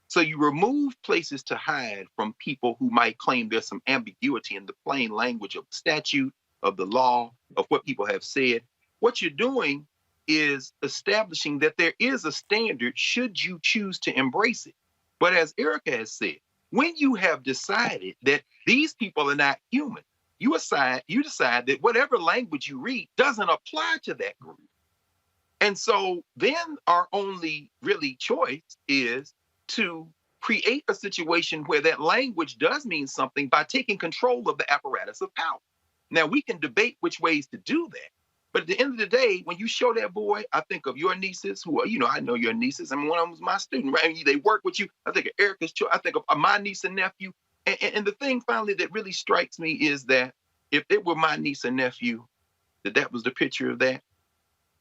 So you remove places to hide from people who might claim there's some ambiguity in the plain language of the statute, of the law, of what people have said. What you're doing is establishing that there is a standard should you choose to embrace it. But as Erica has said, when you have decided that these people are not human, you decide that whatever language you read doesn't apply to that group. And so then our only really choice is to create a situation where that language does mean something by taking control of the apparatus of power. Now, we can debate which ways to do that. But at the end of the day, when you show that boy, I think of your nieces who are, I know your nieces. I mean, one of them was my student, right? They work with you. I think of Erica's children. I think of my niece and nephew. And the thing finally that really strikes me is that if it were my niece and nephew, that was the picture of that,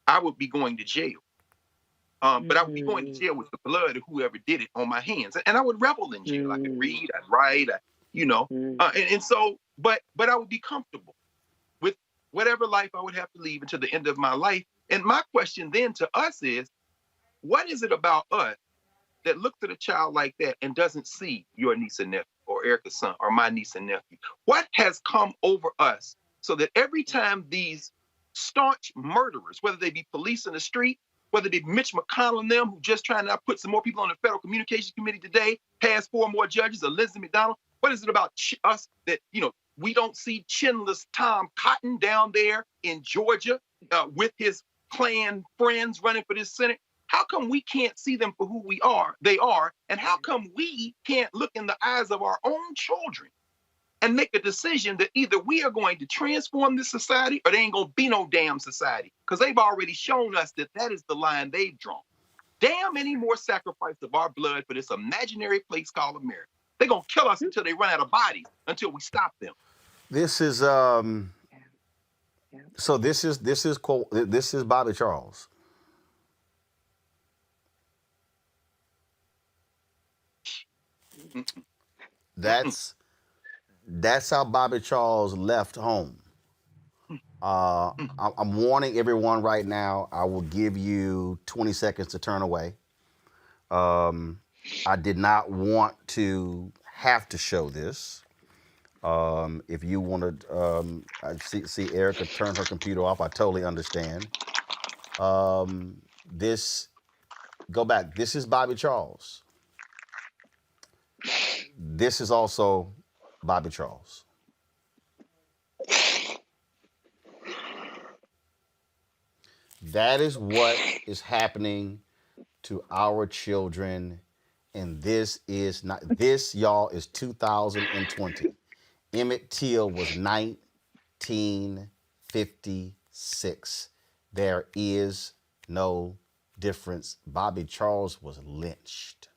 I would be going to jail. But I would be going to jail with the blood of whoever did it on my hands. And I would revel in jail. I could read, I'd write, and so, but I would be comfortable with whatever life I would have to leave until the end of my life. And my question then to us is, what is it about us that looks at a child like that and doesn't see your niece and nephew or Erica's son or my niece and nephew? What has come over us so that every time these staunch murderers, whether they be police in the street, whether it be Mitch McConnell and them who just trying to put some more people on the Federal Communications Committee today, pass 4 more judges, or Leslie McDonald, what is it about us that, we don't see chinless Tom Cotton down there in Georgia with his Klan friends running for this Senate? How come we can't see them for who they are, and how come we can't look in the eyes of our own children and make a decision that either we are going to transform this society or there ain't going to be no damn society? Because they've already shown us that is the line they've drawn. Damn any more sacrifice of our blood for this imaginary place called America. They're going to kill us until they run out of bodies, until we stop them. This is, so this is Bobby Charles. That's how Bobby Charles left home. I'm warning everyone right now. I will give you 20 seconds to turn away. I did not want to have to show this. If you want to I see Erica turn her computer off, I totally understand. Go back. This is Bobby Charles. This is also Bobby Charles. That is what is happening to our children. And this, y'all, is 2020. Emmett Till was 1956. There is no difference. Bobby Charles was lynched.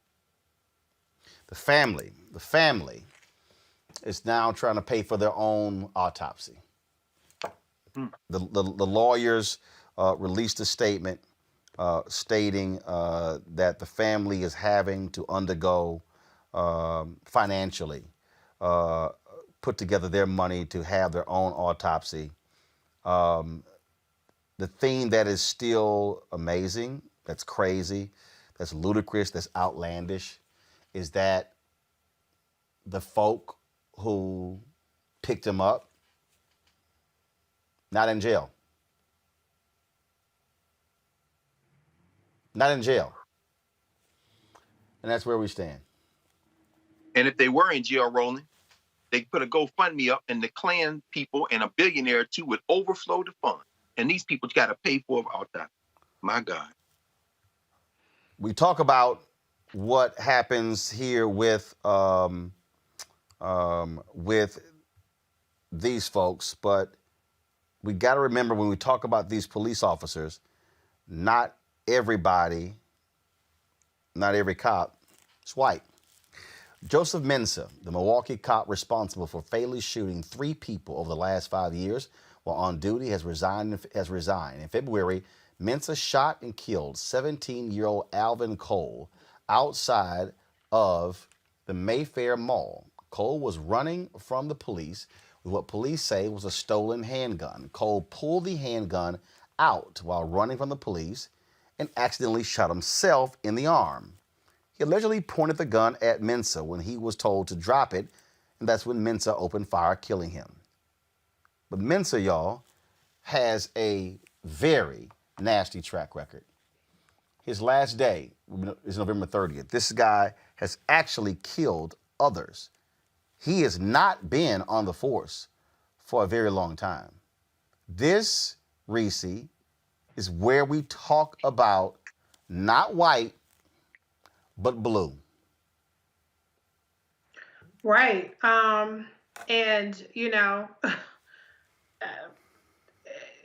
The family is now trying to pay for their own autopsy. The lawyers released a statement stating that the family is having to undergo financially put together their money to have their own autopsy. The thing that is still amazing, that's crazy, that's ludicrous, that's outlandish, is that the folk who picked him up, not in jail. Not in jail. And that's where we stand. And if they were in jail, Roland, They put a GoFundMe up, and the Klan people and a billionaire or two would overflow the fund. And these people got to pay for it all that. My God. We talk about what happens here with these folks, but we got to remember when we talk about these police officers, not everybody, not every cop is white. Joseph Mensah, the Milwaukee cop responsible for fatally shooting 3 people over the last 5 years while on duty, has resigned. In February, Mensah shot and killed 17-year-old Alvin Cole outside of the Mayfair Mall. Cole was running from the police with what police say was a stolen handgun. Cole pulled the handgun out while running from the police and accidentally shot himself in the arm. He allegedly pointed the gun at Mensah when he was told to drop it, and that's when Mensah opened fire, killing him. But Mensah, y'all, has a very nasty track record. His last day is November 30th. This guy has actually killed others. He has not been on the force for a very long time. This, Reese, is where we talk about not white, but blue. Right. And you know,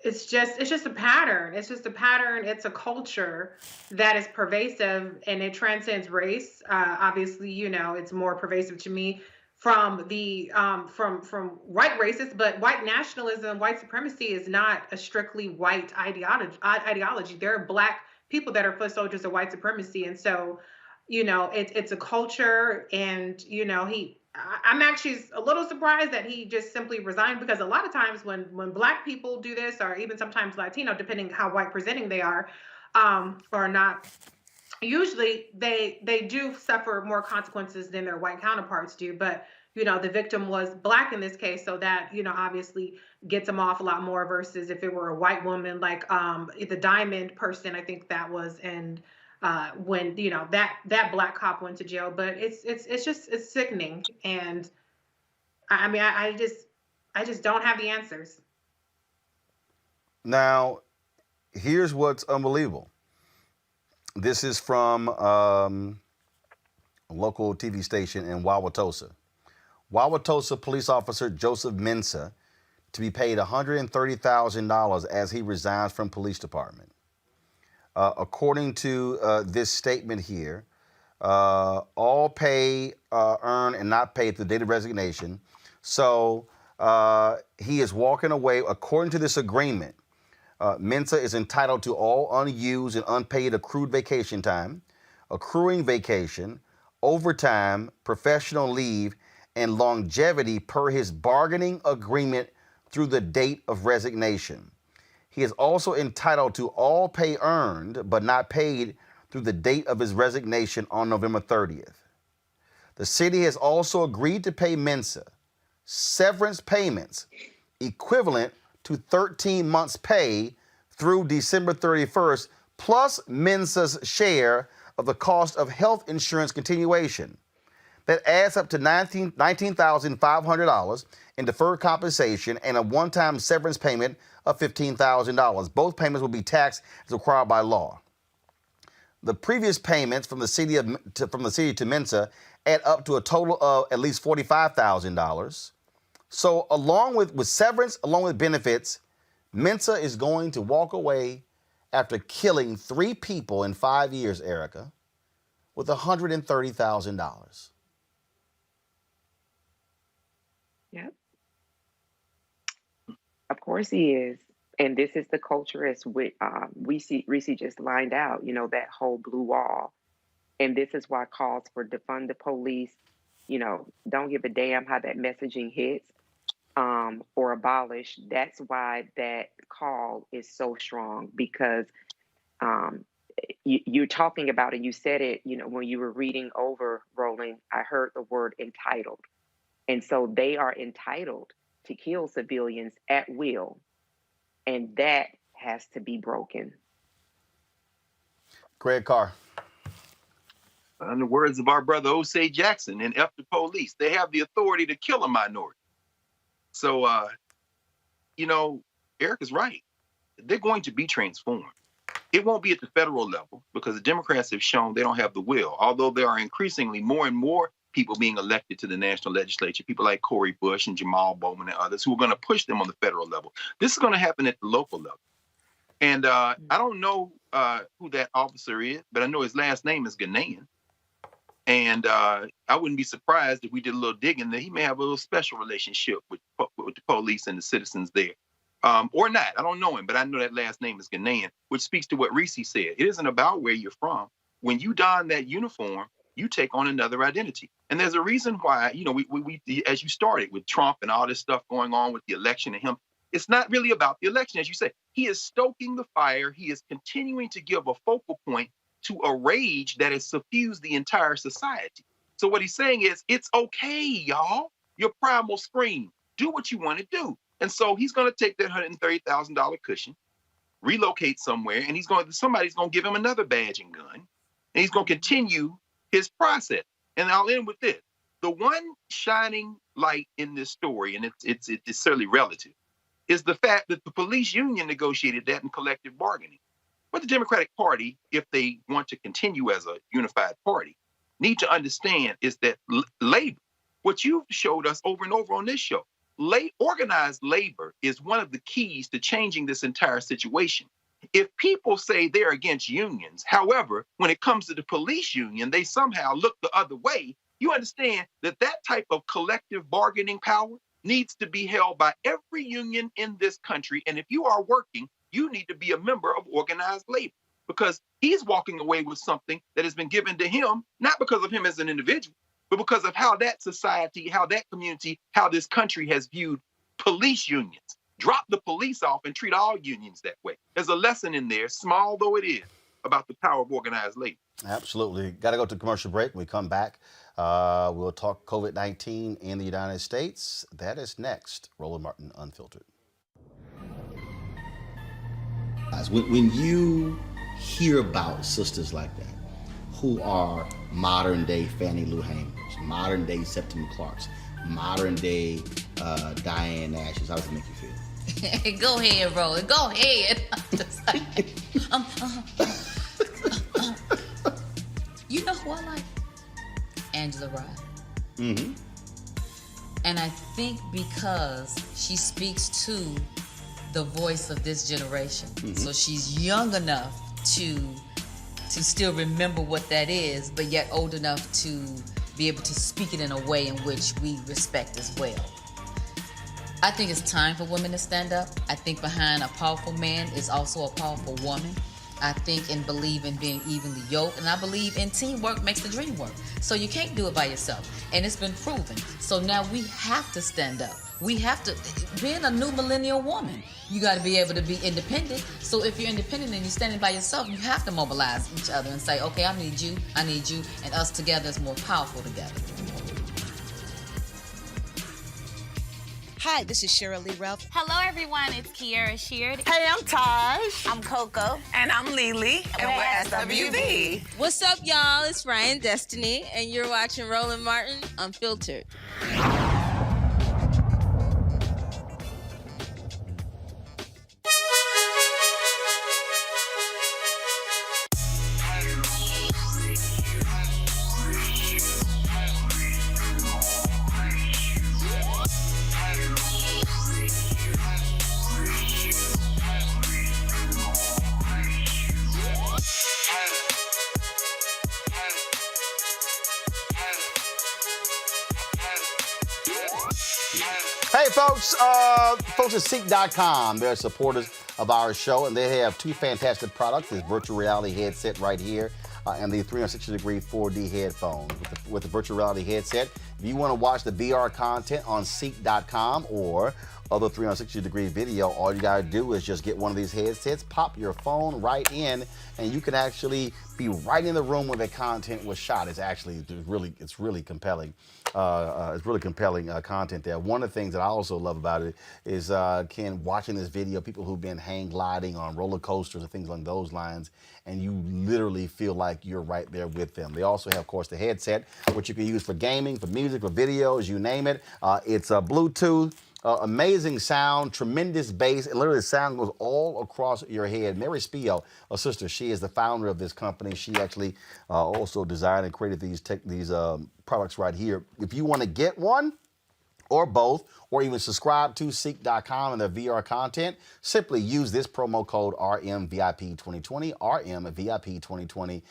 it's just a pattern. It's just a pattern. It's a culture that is pervasive, and it transcends race. Obviously, you know, it's more pervasive to me from the from white racists, but white nationalism, white supremacy is not a strictly white ideology. There are Black people that are foot soldiers of white supremacy, and so, you know, it's a culture. And you know, I'm actually a little surprised that he just simply resigned, because a lot of times when Black people do this, or even sometimes Latino, depending how white presenting they are or not, usually they do suffer more consequences than their white counterparts do. But you know, the victim was Black in this case, so that, you know, obviously gets them off a lot more versus if it were a white woman, like the Diamond person, I think that was, and when, you know, that Black cop went to jail. But it's sickening. And I mean, I just don't have the answers. Now, here's what's unbelievable. This is from a local TV station in Wauwatosa. Wauwatosa police officer Joseph Mensah to be paid $130,000 as he resigns from police department. According to this statement here, all pay earned and not paid to the date of resignation. So he is walking away. According to this agreement, Mensah is entitled to all unused and unpaid accrued vacation time, accruing vacation, overtime, professional leave, and longevity per his bargaining agreement through the date of resignation. He is also entitled to all pay earned but not paid through the date of his resignation on November 30th. The city has also agreed to pay Mensah severance payments equivalent to 13 months' pay through December 31st, plus Mensah's share of the cost of health insurance continuation. That adds up to $19,500 in deferred compensation and a one-time severance payment of $15,000. Both payments will be taxed as required by law. The previous payments from the city to Mensah add up to a total of at least $45,000. So along with severance, along with benefits, Mensah is going to walk away after killing 3 people in 5 years, Erica, with $130,000. Yep. Of course he is. And this is the culture as Reese just lined out, you know, that whole blue wall. And this is why calls for defund the police, you know, don't give a damn how that messaging hits, or abolish. That's why that call is so strong, because you're talking about it. You said it, you know, when you were reading over, Roland, I heard the word entitled. And so they are entitled to kill civilians at will. And that has to be broken. Greg Carr. In the words of our brother Osei Jackson in F the Police, they have the authority to kill a minority. So, Eric is right. They're going to be transformed. It won't be at the federal level because the Democrats have shown they don't have the will, although there are increasingly more and more people being elected to the national legislature, people like Cori Bush and Jamal Bowman and others who are going to push them on the federal level. This is going to happen at the local level. And I don't know who that officer is, but I know his last name is Ghanaian. And I wouldn't be surprised if we did a little digging that he may have a little special relationship with the police and the citizens there. Or not. I don't know him, but I know that last name is Ghanaian, which speaks to what Reese said. It isn't about where you're from. When you don that uniform, you take on another identity. And there's a reason why, we as you started with Trump and all this stuff going on with the election and him, it's not really about the election, as you say. He is stoking the fire. He is continuing to give a focal point to a rage that has suffused the entire society. So what he's saying is, it's okay, y'all. Your primal scream. Do what you want to do. And so he's going to take that $130,000 cushion, relocate somewhere, and somebody's going to give him another badge and gun, and he's going to continue his process. And I'll end with this. The one shining light in this story, and it's certainly relative, is the fact that the police union negotiated that in collective bargaining. But the Democratic Party, if they want to continue as a unified party, need to understand is that labor, what you've showed us over and over on this show, organized labor is one of the keys to changing this entire situation. If people say they're against unions, however, when it comes to the police union, they somehow look the other way, you understand that type of collective bargaining power needs to be held by every union in this country. And if you are working, you need to be a member of organized labor, because he's walking away with something that has been given to him, not because of him as an individual, but because of how that society, how that community, how this country has viewed police unions. Drop the police off and treat all unions that way. There's a lesson in there, small though it is, about the power of organized labor. Absolutely. Got to go to commercial break. When we come back, we'll talk COVID-19 in the United States. That is next. Roland Martin Unfiltered. When you hear about sisters like that, who are modern day Fannie Lou Hamers, modern day Septima Clarks, modern day Diane Ashes, how does it make you feel? Go ahead, Roland. Go ahead. You know who I like? Angela Rye. Mm-hmm. And I think because she speaks to the voice of this generation. Mm-hmm. So she's young enough to still remember what that is, but yet old enough to be able to speak it in a way in which we respect as well. I think it's time for women to stand up. I think behind a powerful man is also a powerful woman. I think and believe in being evenly yoked, and I believe in teamwork makes the dream work. So you can't do it by yourself, and it's been proven. So now we have to stand up. We have to, being a new millennial woman, you got to be able to be independent. So if you're independent and you're standing by yourself, you have to mobilize each other and say, okay, I need you, and us together is more powerful together. Hi, this is Cheryl Lee Ralph. Hello, everyone. It's Kiara Sheard. Hey, I'm Taj. I'm Coco. And I'm Lily. And we're SWV. What's up, y'all? It's Ryan Destiny, and you're watching Roland Martin Unfiltered. Hey, folks at Seek.com, they're supporters of our show, and they have two fantastic products, this virtual reality headset right here and the 360-degree 4D headphones. With the virtual reality headset, If you want to watch the VR content on Seek.com or other 360-degree video, all you gotta do is just get one of these headsets, pop your phone right in, and you can actually be right in the room where the content was shot. It's really compelling. It's really compelling content there. One of the things that I also love about it is Ken, watching this video, people who've been hang gliding on roller coasters and things along those lines, and you literally feel like you're right there with them. They also have, of course, the headset, which you can use for gaming, for music, for videos, you name it. It's Bluetooth. Amazing sound, tremendous bass, and literally the sound goes all across your head. Mary Spio, a sister, she is the founder of this company. She actually also designed and created these products right here. If you want to get one, or both, or even subscribe to Seek.com and their VR content, simply use this promo code RMVIP2020, RMVIP2020,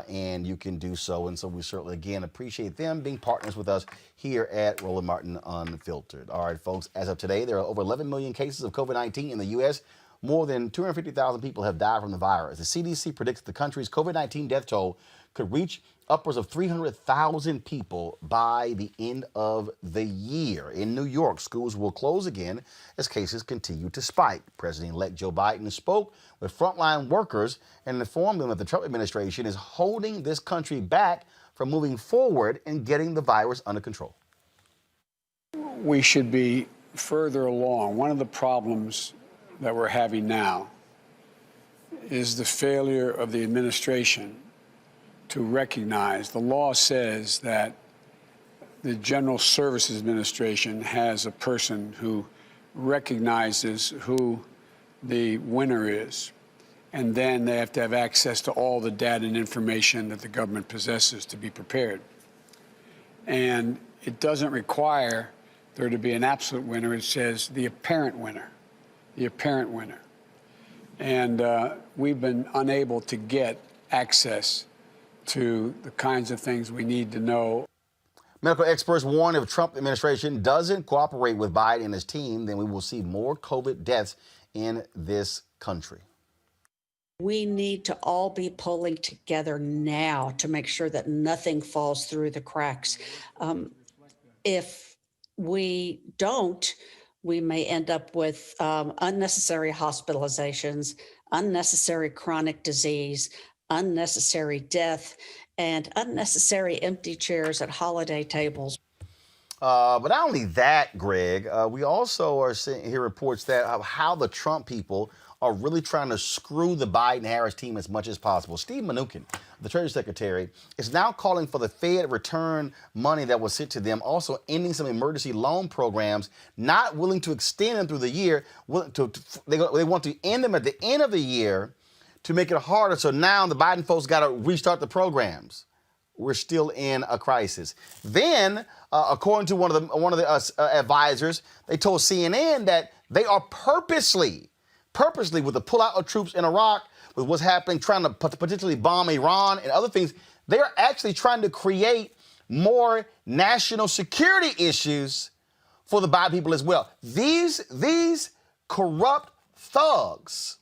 and you can do so. And so we certainly, again, appreciate them being partners with us here at Roland Martin Unfiltered. All right, folks, as of today, there are over 11 million cases of COVID-19 in the U.S. More than 250,000 people have died from the virus. The CDC predicts the country's COVID-19 death toll could reach upwards of 300,000 people by the end of the year. In New York, schools will close again as cases continue to spike. President-elect Joe Biden spoke with frontline workers and informed them that the Trump administration is holding this country back from moving forward and getting the virus under control. We should be further along. One of the problems that we're having now is the failure of the administration to recognize. The law says that the General Services Administration has a person who recognizes who the winner is, and then they have to have access to all the data and information that the government possesses to be prepared. And it doesn't require there to be an absolute winner. It says the apparent winner, the apparent winner. And we've been unable to get access to the kinds of things we need to know. Medical experts warn if Trump administration doesn't cooperate with Biden and his team, then we will see more COVID deaths in this country. We need to all be pulling together now to make sure that nothing falls through the cracks. If we don't, we may end up with unnecessary hospitalizations, unnecessary chronic disease, unnecessary death, and unnecessary empty chairs at holiday tables. But not only that, Greg, we also are seeing here reports that of how the Trump people are really trying to screw the Biden-Harris team as much as possible. Steve Mnuchin, the Treasury Secretary, is now calling for the Fed return money that was sent to them, also ending some emergency loan programs, not willing to extend them through the year. They want to end them at the end of the year to make it harder. So now the Biden folks got to restart the programs. We're still in a crisis. Then, according to one of the advisors, they told CNN that they are purposely with the pullout of troops in Iraq, with what's happening, trying to potentially bomb Iran and other things, they are actually trying to create more national security issues for the Biden people as well. These corrupt thugs.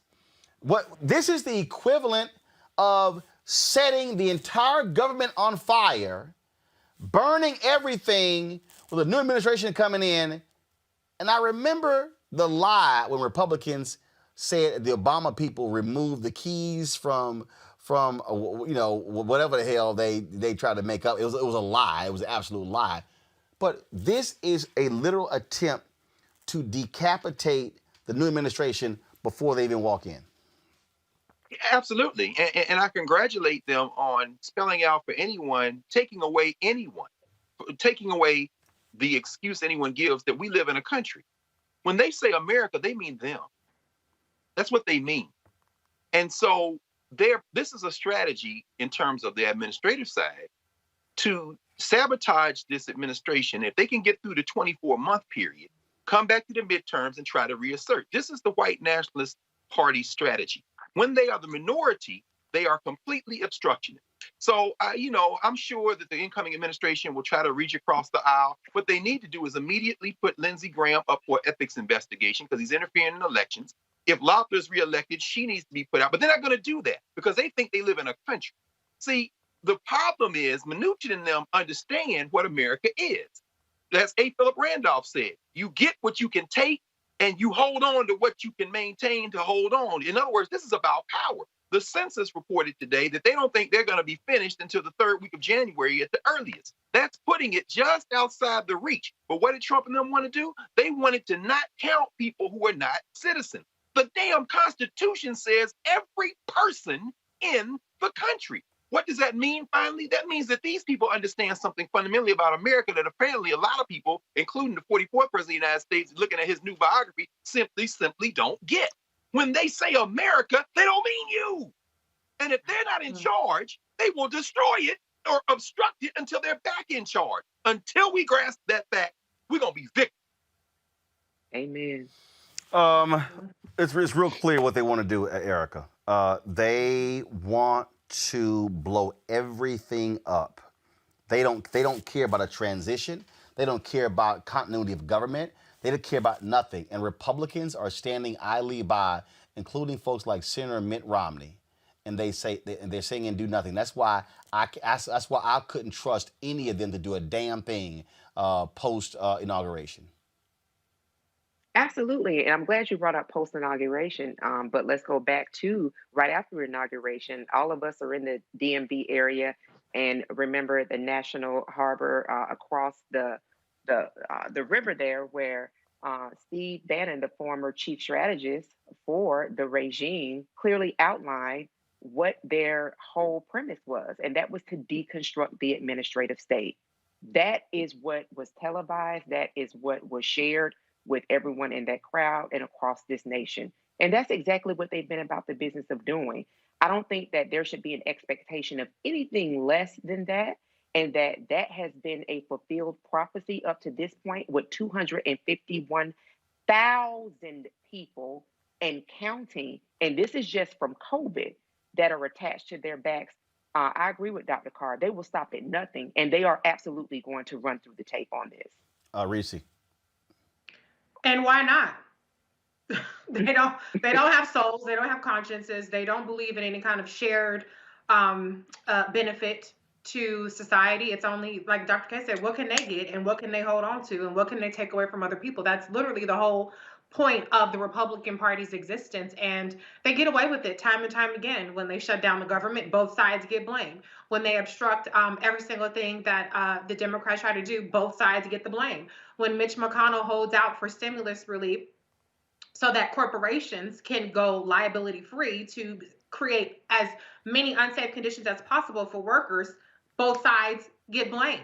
This is the equivalent of setting the entire government on fire, burning everything with a new administration coming in. And I remember the lie when Republicans said the Obama people removed the keys from whatever the hell they tried to make up. It was a lie. It was an absolute lie. But this is a literal attempt to decapitate the new administration before they even walk in. Absolutely. And I congratulate them on spelling out for anyone, taking away the excuse anyone gives that we live in a country. When they say America, they mean them. That's what they mean. And so this is a strategy in terms of the administrative side to sabotage this administration. If they can get through the 24-month period, come back to the midterms and try to reassert. This is the white nationalist party strategy. When they are the minority, they are completely obstructionist. So, I'm sure that the incoming administration will try to reach across the aisle. What they need to do is immediately put Lindsey Graham up for ethics investigation because he's interfering in elections. If Loeffler is reelected, she needs to be put out. But they're not going to do that because they think they live in a country. See, The problem is Mnuchin and them understand what America is. As A. Philip Randolph said, you get what you can take and you hold on to what you can maintain to hold on. In other words, this is about power. The census reported today that they don't think they're going to be finished until the third week of January at the earliest. That's putting it just outside the reach. But what did Trump and them want to do? They wanted to not count people who are not citizens. The damn Constitution says every person in the country. What does that mean, finally? That means that these people understand something fundamentally about America that apparently a lot of people, including the 44th president of the United States, looking at his new biography, simply don't get. When they say America, they don't mean you. And if they're not in charge, they will destroy it or obstruct it until they're back in charge. Until we grasp that fact, we're going to be victims. Amen. It's real clear what they want to do, Erica. They want to blow everything up. They don't care about a transition. They don't care about continuity of government. They don't care about nothing. And Republicans are standing idly by, including folks like Senator Mitt Romney, and they're saying and do nothing. That's why I couldn't trust any of them to do a damn thing post inauguration. Absolutely. And I'm glad you brought up post inauguration. But let's go back to right after inauguration. All of us are in the DMV area and remember the National Harbor across the river there where Steve Bannon, the former chief strategist for the regime, clearly outlined what their whole premise was. And that was to deconstruct the administrative state. That is what was televised. That is what was shared with everyone in that crowd and across this nation. And that's exactly what they've been about the business of doing. I don't think that there should be an expectation of anything less than that. And that has been a fulfilled prophecy up to this point with 251,000 people and counting. And this is just from COVID that are attached to their backs. I agree with Dr. Carr. They will stop at nothing. And they are absolutely going to run through the tape on this. Reese. And why not? They don't have souls. They don't have consciences. They don't believe in any kind of shared benefit to society. It's only, like Dr. K said, what can they get and what can they hold on to and what can they take away from other people? That's literally the whole point of the Republican Party's existence. And they get away with it time and time again. When they shut down the government, both sides get blamed. When they obstruct every single thing that the Democrats try to do, both sides get the blame. When Mitch McConnell holds out for stimulus relief so that corporations can go liability free to create as many unsafe conditions as possible for workers, both sides get blamed.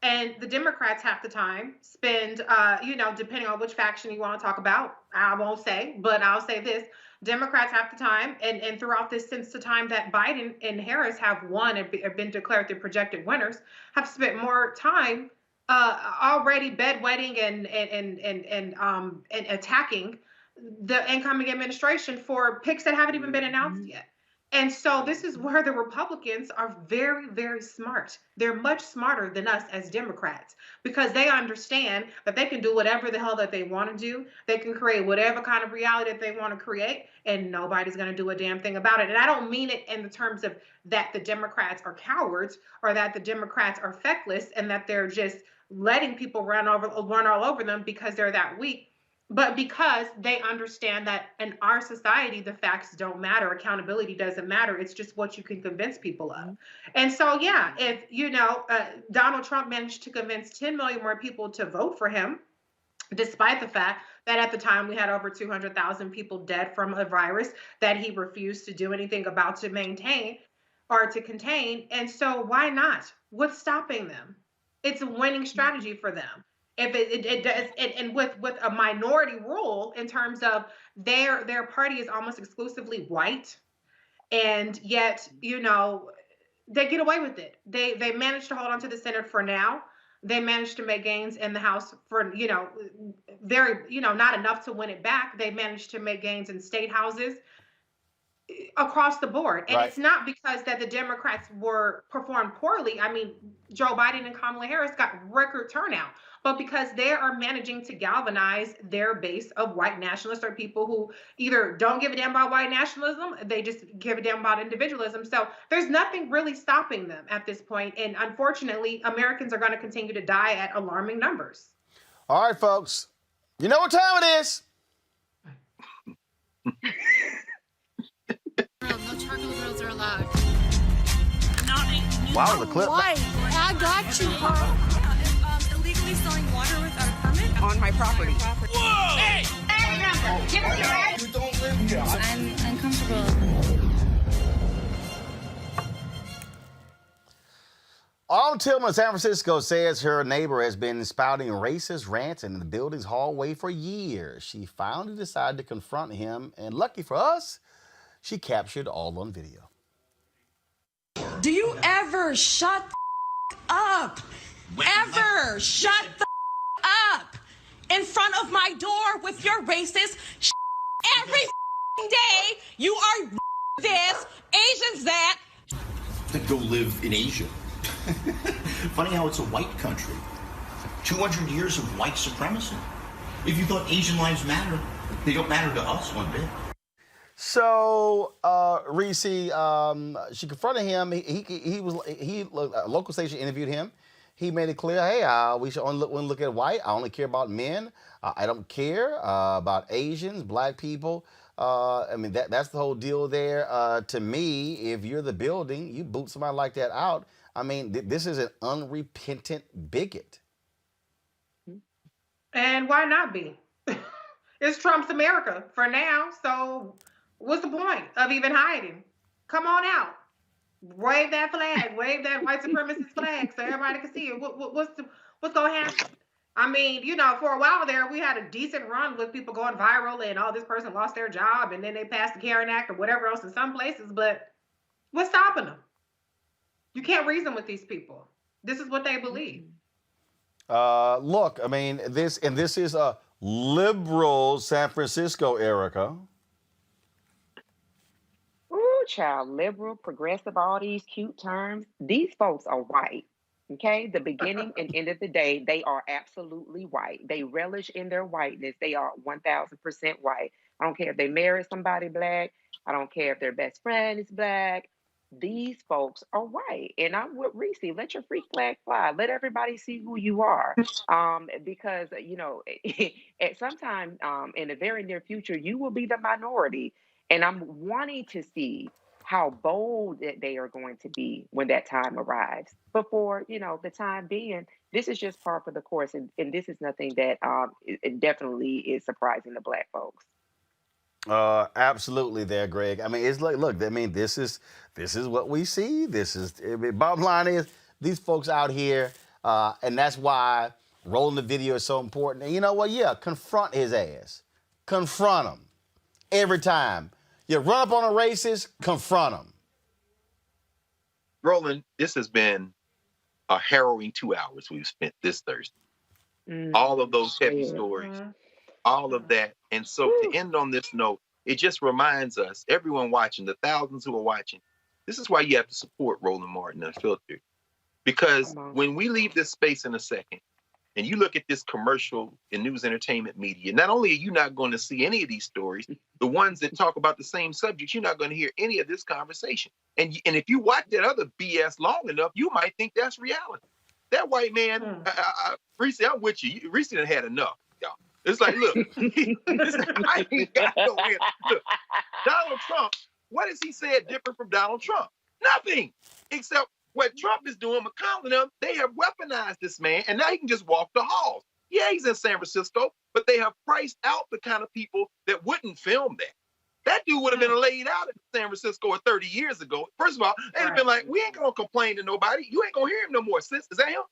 And the Democrats half the time spend, depending on which faction you want to talk about, I won't say, but I'll say this. Democrats half the time, and throughout this, since the time that Biden and Harris have won and been declared the projected winners, have spent more time already bedwetting and attacking the incoming administration for picks that haven't even been announced yet. And so this is where the Republicans are very, very smart. They're much smarter than us as Democrats because they understand that they can do whatever the hell that they want to do. They can create whatever kind of reality that they want to create, and nobody's going to do a damn thing about it. And I don't mean it in the terms of that the Democrats are cowards or that the Democrats are feckless and that they're just letting people run all over them because they're that weak. But because they understand that in our society, the facts don't matter. Accountability doesn't matter. It's just what you can convince people of. And so, yeah, if, Donald Trump managed to convince 10 million more people to vote for him, despite the fact that at the time we had over 200,000 people dead from a virus that he refused to do anything about to maintain or to contain. And so why not? What's stopping them? It's a winning strategy for them. If it does, and with a minority rule in terms of their party is almost exclusively white, and yet they get away with it. They managed to hold on to the Senate for now. They managed to make gains in the House for very not enough to win it back. They managed to make gains in state houses. across the board. And Right. it's not because that the Democrats were performed poorly. I mean, Joe Biden and Kamala Harris got record turnout, but because they are managing to galvanize their base of white nationalists or people who either don't give a damn about white nationalism, they just give a damn about individualism. So there's nothing really stopping them at this point. And unfortunately, Americans are going to continue to die at alarming numbers. All right, folks. You know what time it is. No charcoal grills are allowed. Wow, the clip. Why? I got you, girl. Yeah, illegally selling water without a permit on my property. Whoa! Hey! You don't live here. I'm uncomfortable. Autumn Tillman of San Francisco says her neighbor has been spouting racist rants in the building's hallway for years. She finally decided to confront him, and lucky for us, she captured all on video. Do you ever shut the up? Ever shut the up in front of my door with your racist every day? You are this, Asians that. To go live in Asia. Funny how it's a white country. 200 years of white supremacy. If you thought Asian lives matter, they don't matter to us one bit. So, Reese, she confronted him. A local station interviewed him. He made it clear, hey, we should only look at white. I only care about men. I don't care about Asians, black people. I mean, that's the whole deal there. To me, if you're the building, you boot somebody like that out. I mean, this is an unrepentant bigot. And why not be? It's Trump's America for now. So what's the point of even hiding? Come on out. Wave that flag. Wave that white supremacist flag so everybody can see it. What's going to happen? I mean, you know, for a while there, we had a decent run with people going viral and, oh, this person lost their job and then they passed the Karen Act or whatever else in some places. But what's stopping them? You can't reason with these people. This is what they believe. Look, I mean, this is a liberal San Francisco, Erica. Ooh, child, liberal, progressive, all these cute terms. These folks are white. Okay, the beginning and end of the day, they are absolutely white. They relish in their whiteness. They are 1,000% white. I don't care if they marry somebody black. I don't care if their best friend is black. These folks are white. And I'm with Reese. Let your freak flag fly. Let everybody see who you are. Because, you know, at some time in the very near future, you will be the minority. And I'm wanting to see how bold that they are going to be when that time arrives. But for, you know, the time being, this is just par for the course. And this is nothing that it definitely is surprising to black folks. Absolutely there, Greg. I mean, it's like, look, I mean, this is what we see. Bottom line is these folks out here, and that's why rolling the video is so important. And you know what? Yeah, confront his ass. Confront him. Every time. You run up on a racist, confront him. Roland, this has been a harrowing 2 hours we've spent this Thursday. All of those heavy stories, all of that. And so to end on this note, it just reminds us, everyone watching, the thousands who are watching, this is why you have to support Roland Martin Unfiltered. Because when we leave this space in a second, and you look at this commercial and news entertainment media, not only are you not going to see any of these stories, the ones that talk about the same subjects, you're not going to hear any of this conversation. And if you watch that other BS long enough, you might think that's reality. That white man, Reese, I'm with you. Reese done had enough, y'all. It's like, look, I ain't got no end. Look, Donald Trump, what has he said different from Donald Trump? Nothing, except what Trump is doing, McConnell and them, they have weaponized this man, and now he can just walk the halls. Yeah, he's in San Francisco, but they have priced out the kind of people that wouldn't film that. That dude would have been laid out in San Francisco 30 years ago. First of all, they'd have been like, we ain't going to complain to nobody. You ain't going to hear him no more, sis. Is that him?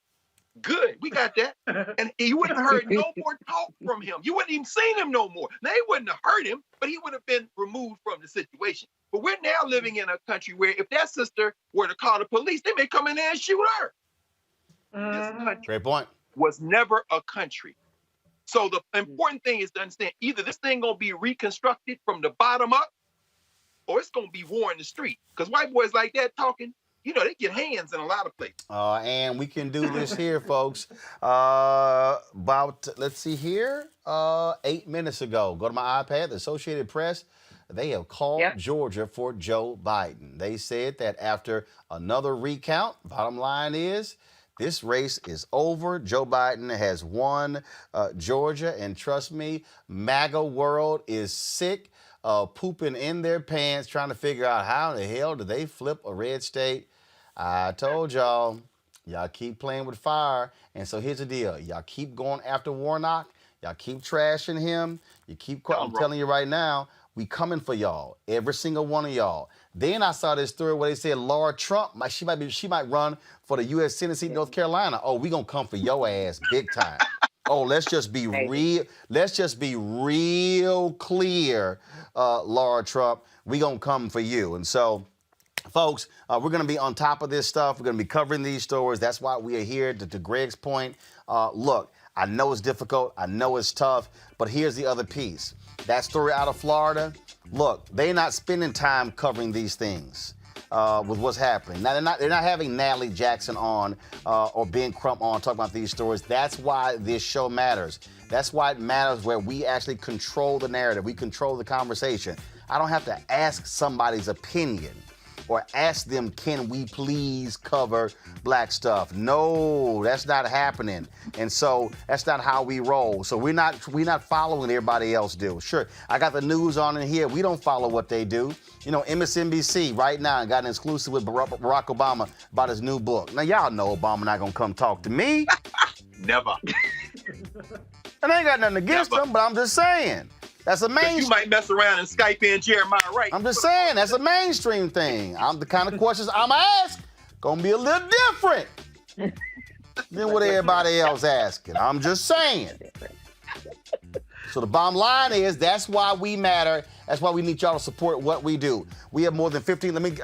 Good, we got that. And you wouldn't have heard no more talk from him. You wouldn't even seen him no more. They wouldn't have hurt him, but he would have been removed from the situation. But we're now living in a country where if that sister were to call the police, they may come in there and shoot her. This country Great point. was never a country. So the important thing is to understand, either this thing gonna be reconstructed from the bottom up, or it's gonna be war in the street. Because white boys like that talking, they get hands in a lot of places. And we can do this here, folks. Let's see here, 8 minutes ago. Go to my iPad, the Associated Press. They have called Georgia for Joe Biden. They said that after another recount, bottom line is, this race is over. Joe Biden has won Georgia. And trust me, MAGA world is sick of pooping in their pants, trying to figure out how in the hell do they flip a red state. I told y'all keep playing with fire. And so here's the deal. Y'all keep going after Warnock. Y'all keep trashing him. I'm telling you right now, we coming for y'all, every single one of y'all. Then I saw this story where they said Laura Trump, she might run for the U.S. Senate seat in North Carolina. Oh, we gonna come for your ass big time. Oh, let's just be real. Let's just be real clear, Laura Trump. We gonna come for you. And so, folks, we're going to be on top of this stuff. We're going to be covering these stories. That's why we are here. To Greg's point, look, I know it's difficult. I know it's tough. But here's the other piece. That story out of Florida, look, they're not spending time covering these things with what's happening. Now, they're not having Natalie Jackson on or Ben Crump on talking about these stories. That's why this show matters. That's why it matters, where we actually control the narrative. We control the conversation. I don't have to ask somebody's opinion or ask them, can we please cover black stuff? No, that's not happening. And so that's not how we roll. So we're not following what everybody else do. Sure, I got the news on in here. We don't follow what they do. MSNBC right now got an exclusive with Barack Obama about his new book. Now, y'all know Obama not gonna come talk to me. Never. And I ain't got nothing against him, but I'm just saying. That's a mainstream. You might mess around and Skype in Jeremiah Wright. I'm just saying, that's a mainstream thing. The kind of questions I'm asked gonna be a little different than what everybody else asking. I'm just saying. So the bottom line is, that's why we matter. That's why we need y'all to support what we do. We have more than 15. Let me,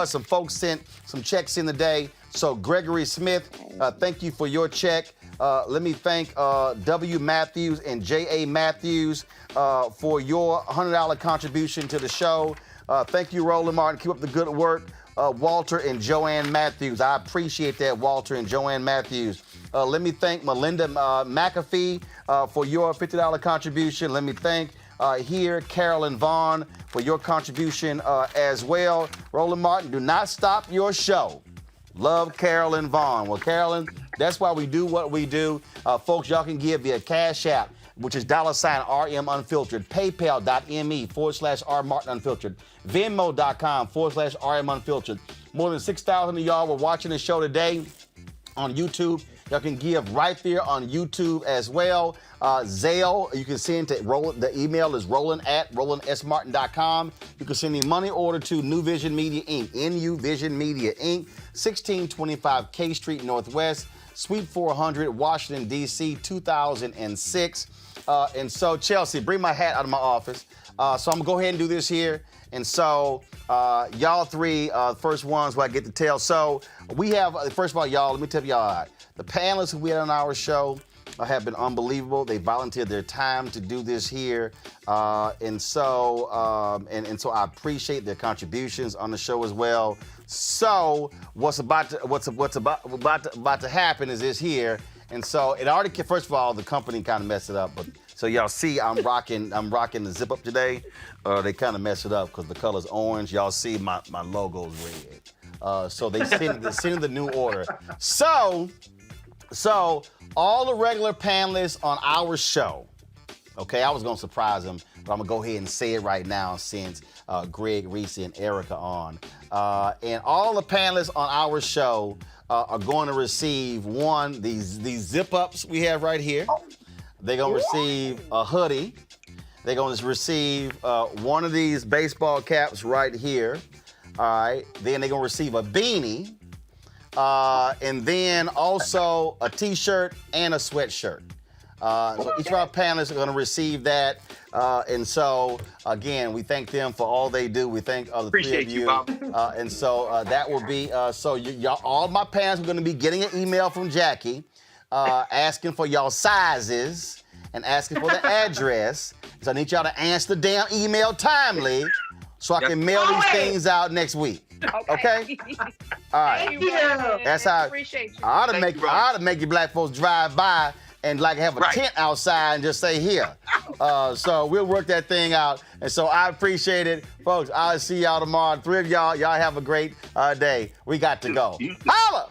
some folks sent some checks in today. So Gregory Smith, thank you for your check. Let me thank W. Matthews and J.A. Matthews for your $100 contribution to the show. Thank you, Roland Martin. Keep up the good work. Walter and Joanne Matthews. I appreciate that, Walter and Joanne Matthews. Let me thank Melinda McAfee for your $50 contribution. Let me thank Carolyn Vaughn for your contribution as well. Roland Martin, do not stop your show. Love Carolyn Vaughn. Well, Carolyn, that's why we do what we do. Folks, y'all can give via Cash App, which is $RM Unfiltered, PayPal.me/R Martin Unfiltered, Venmo.com/RM Unfiltered. More than 6,000 of y'all were watching the show today on YouTube. Y'all can give right there on YouTube as well. Zelle, you can send to Roland. The email is roland@rolandsmartin.com. You can send a money order to New Vision Media Inc., NU Vision Media Inc., 1625 K Street Northwest, Suite 400, Washington, D.C., 2006. And so, Chelsea, bring my hat out of my office. So I'm going to go ahead and do this here. And so, y'all three, first ones who I get to tell. So we have, first of all, y'all, let me tell y'all, the panelists who we had on our show have been unbelievable. They volunteered their time to do this here. And so I appreciate their contributions on the show as well. So what's about to happen is this here. And so it already, first of all, the company kind of messed it up, but so y'all see I'm rocking the zip up today. They kind of messed it up because the color's orange. Y'all see my logo's red. So they send the new order. So all the regular panelists on our show, okay, I was gonna surprise them, but I'm gonna go ahead and say it right now since Greg, Reese, and Erica on. And all the panelists on our show are going to receive these zip ups we have right here. They're gonna receive a hoodie. They're gonna receive one of these baseball caps right here. All right. Then they're gonna receive a beanie. And then also a t-shirt and a sweatshirt. So each of our panelists are going to receive that. And so, again, we thank them for all they do. We thank the Appreciate three of you. Bob. And so that will be, y'all, all my panelists are going to be getting an email from Jackie asking for y'all sizes and asking for the address. So I need y'all to answer the damn email timely, so I can mail these things out next week. Okay? All right. Thank you. That's how. Appreciate you. I ought to make you black folks drive by and like have a tent outside and just say here. So we'll work that thing out. And so I appreciate it. Folks, I'll see y'all tomorrow. 3 of y'all have a great day. We got to go. Holla!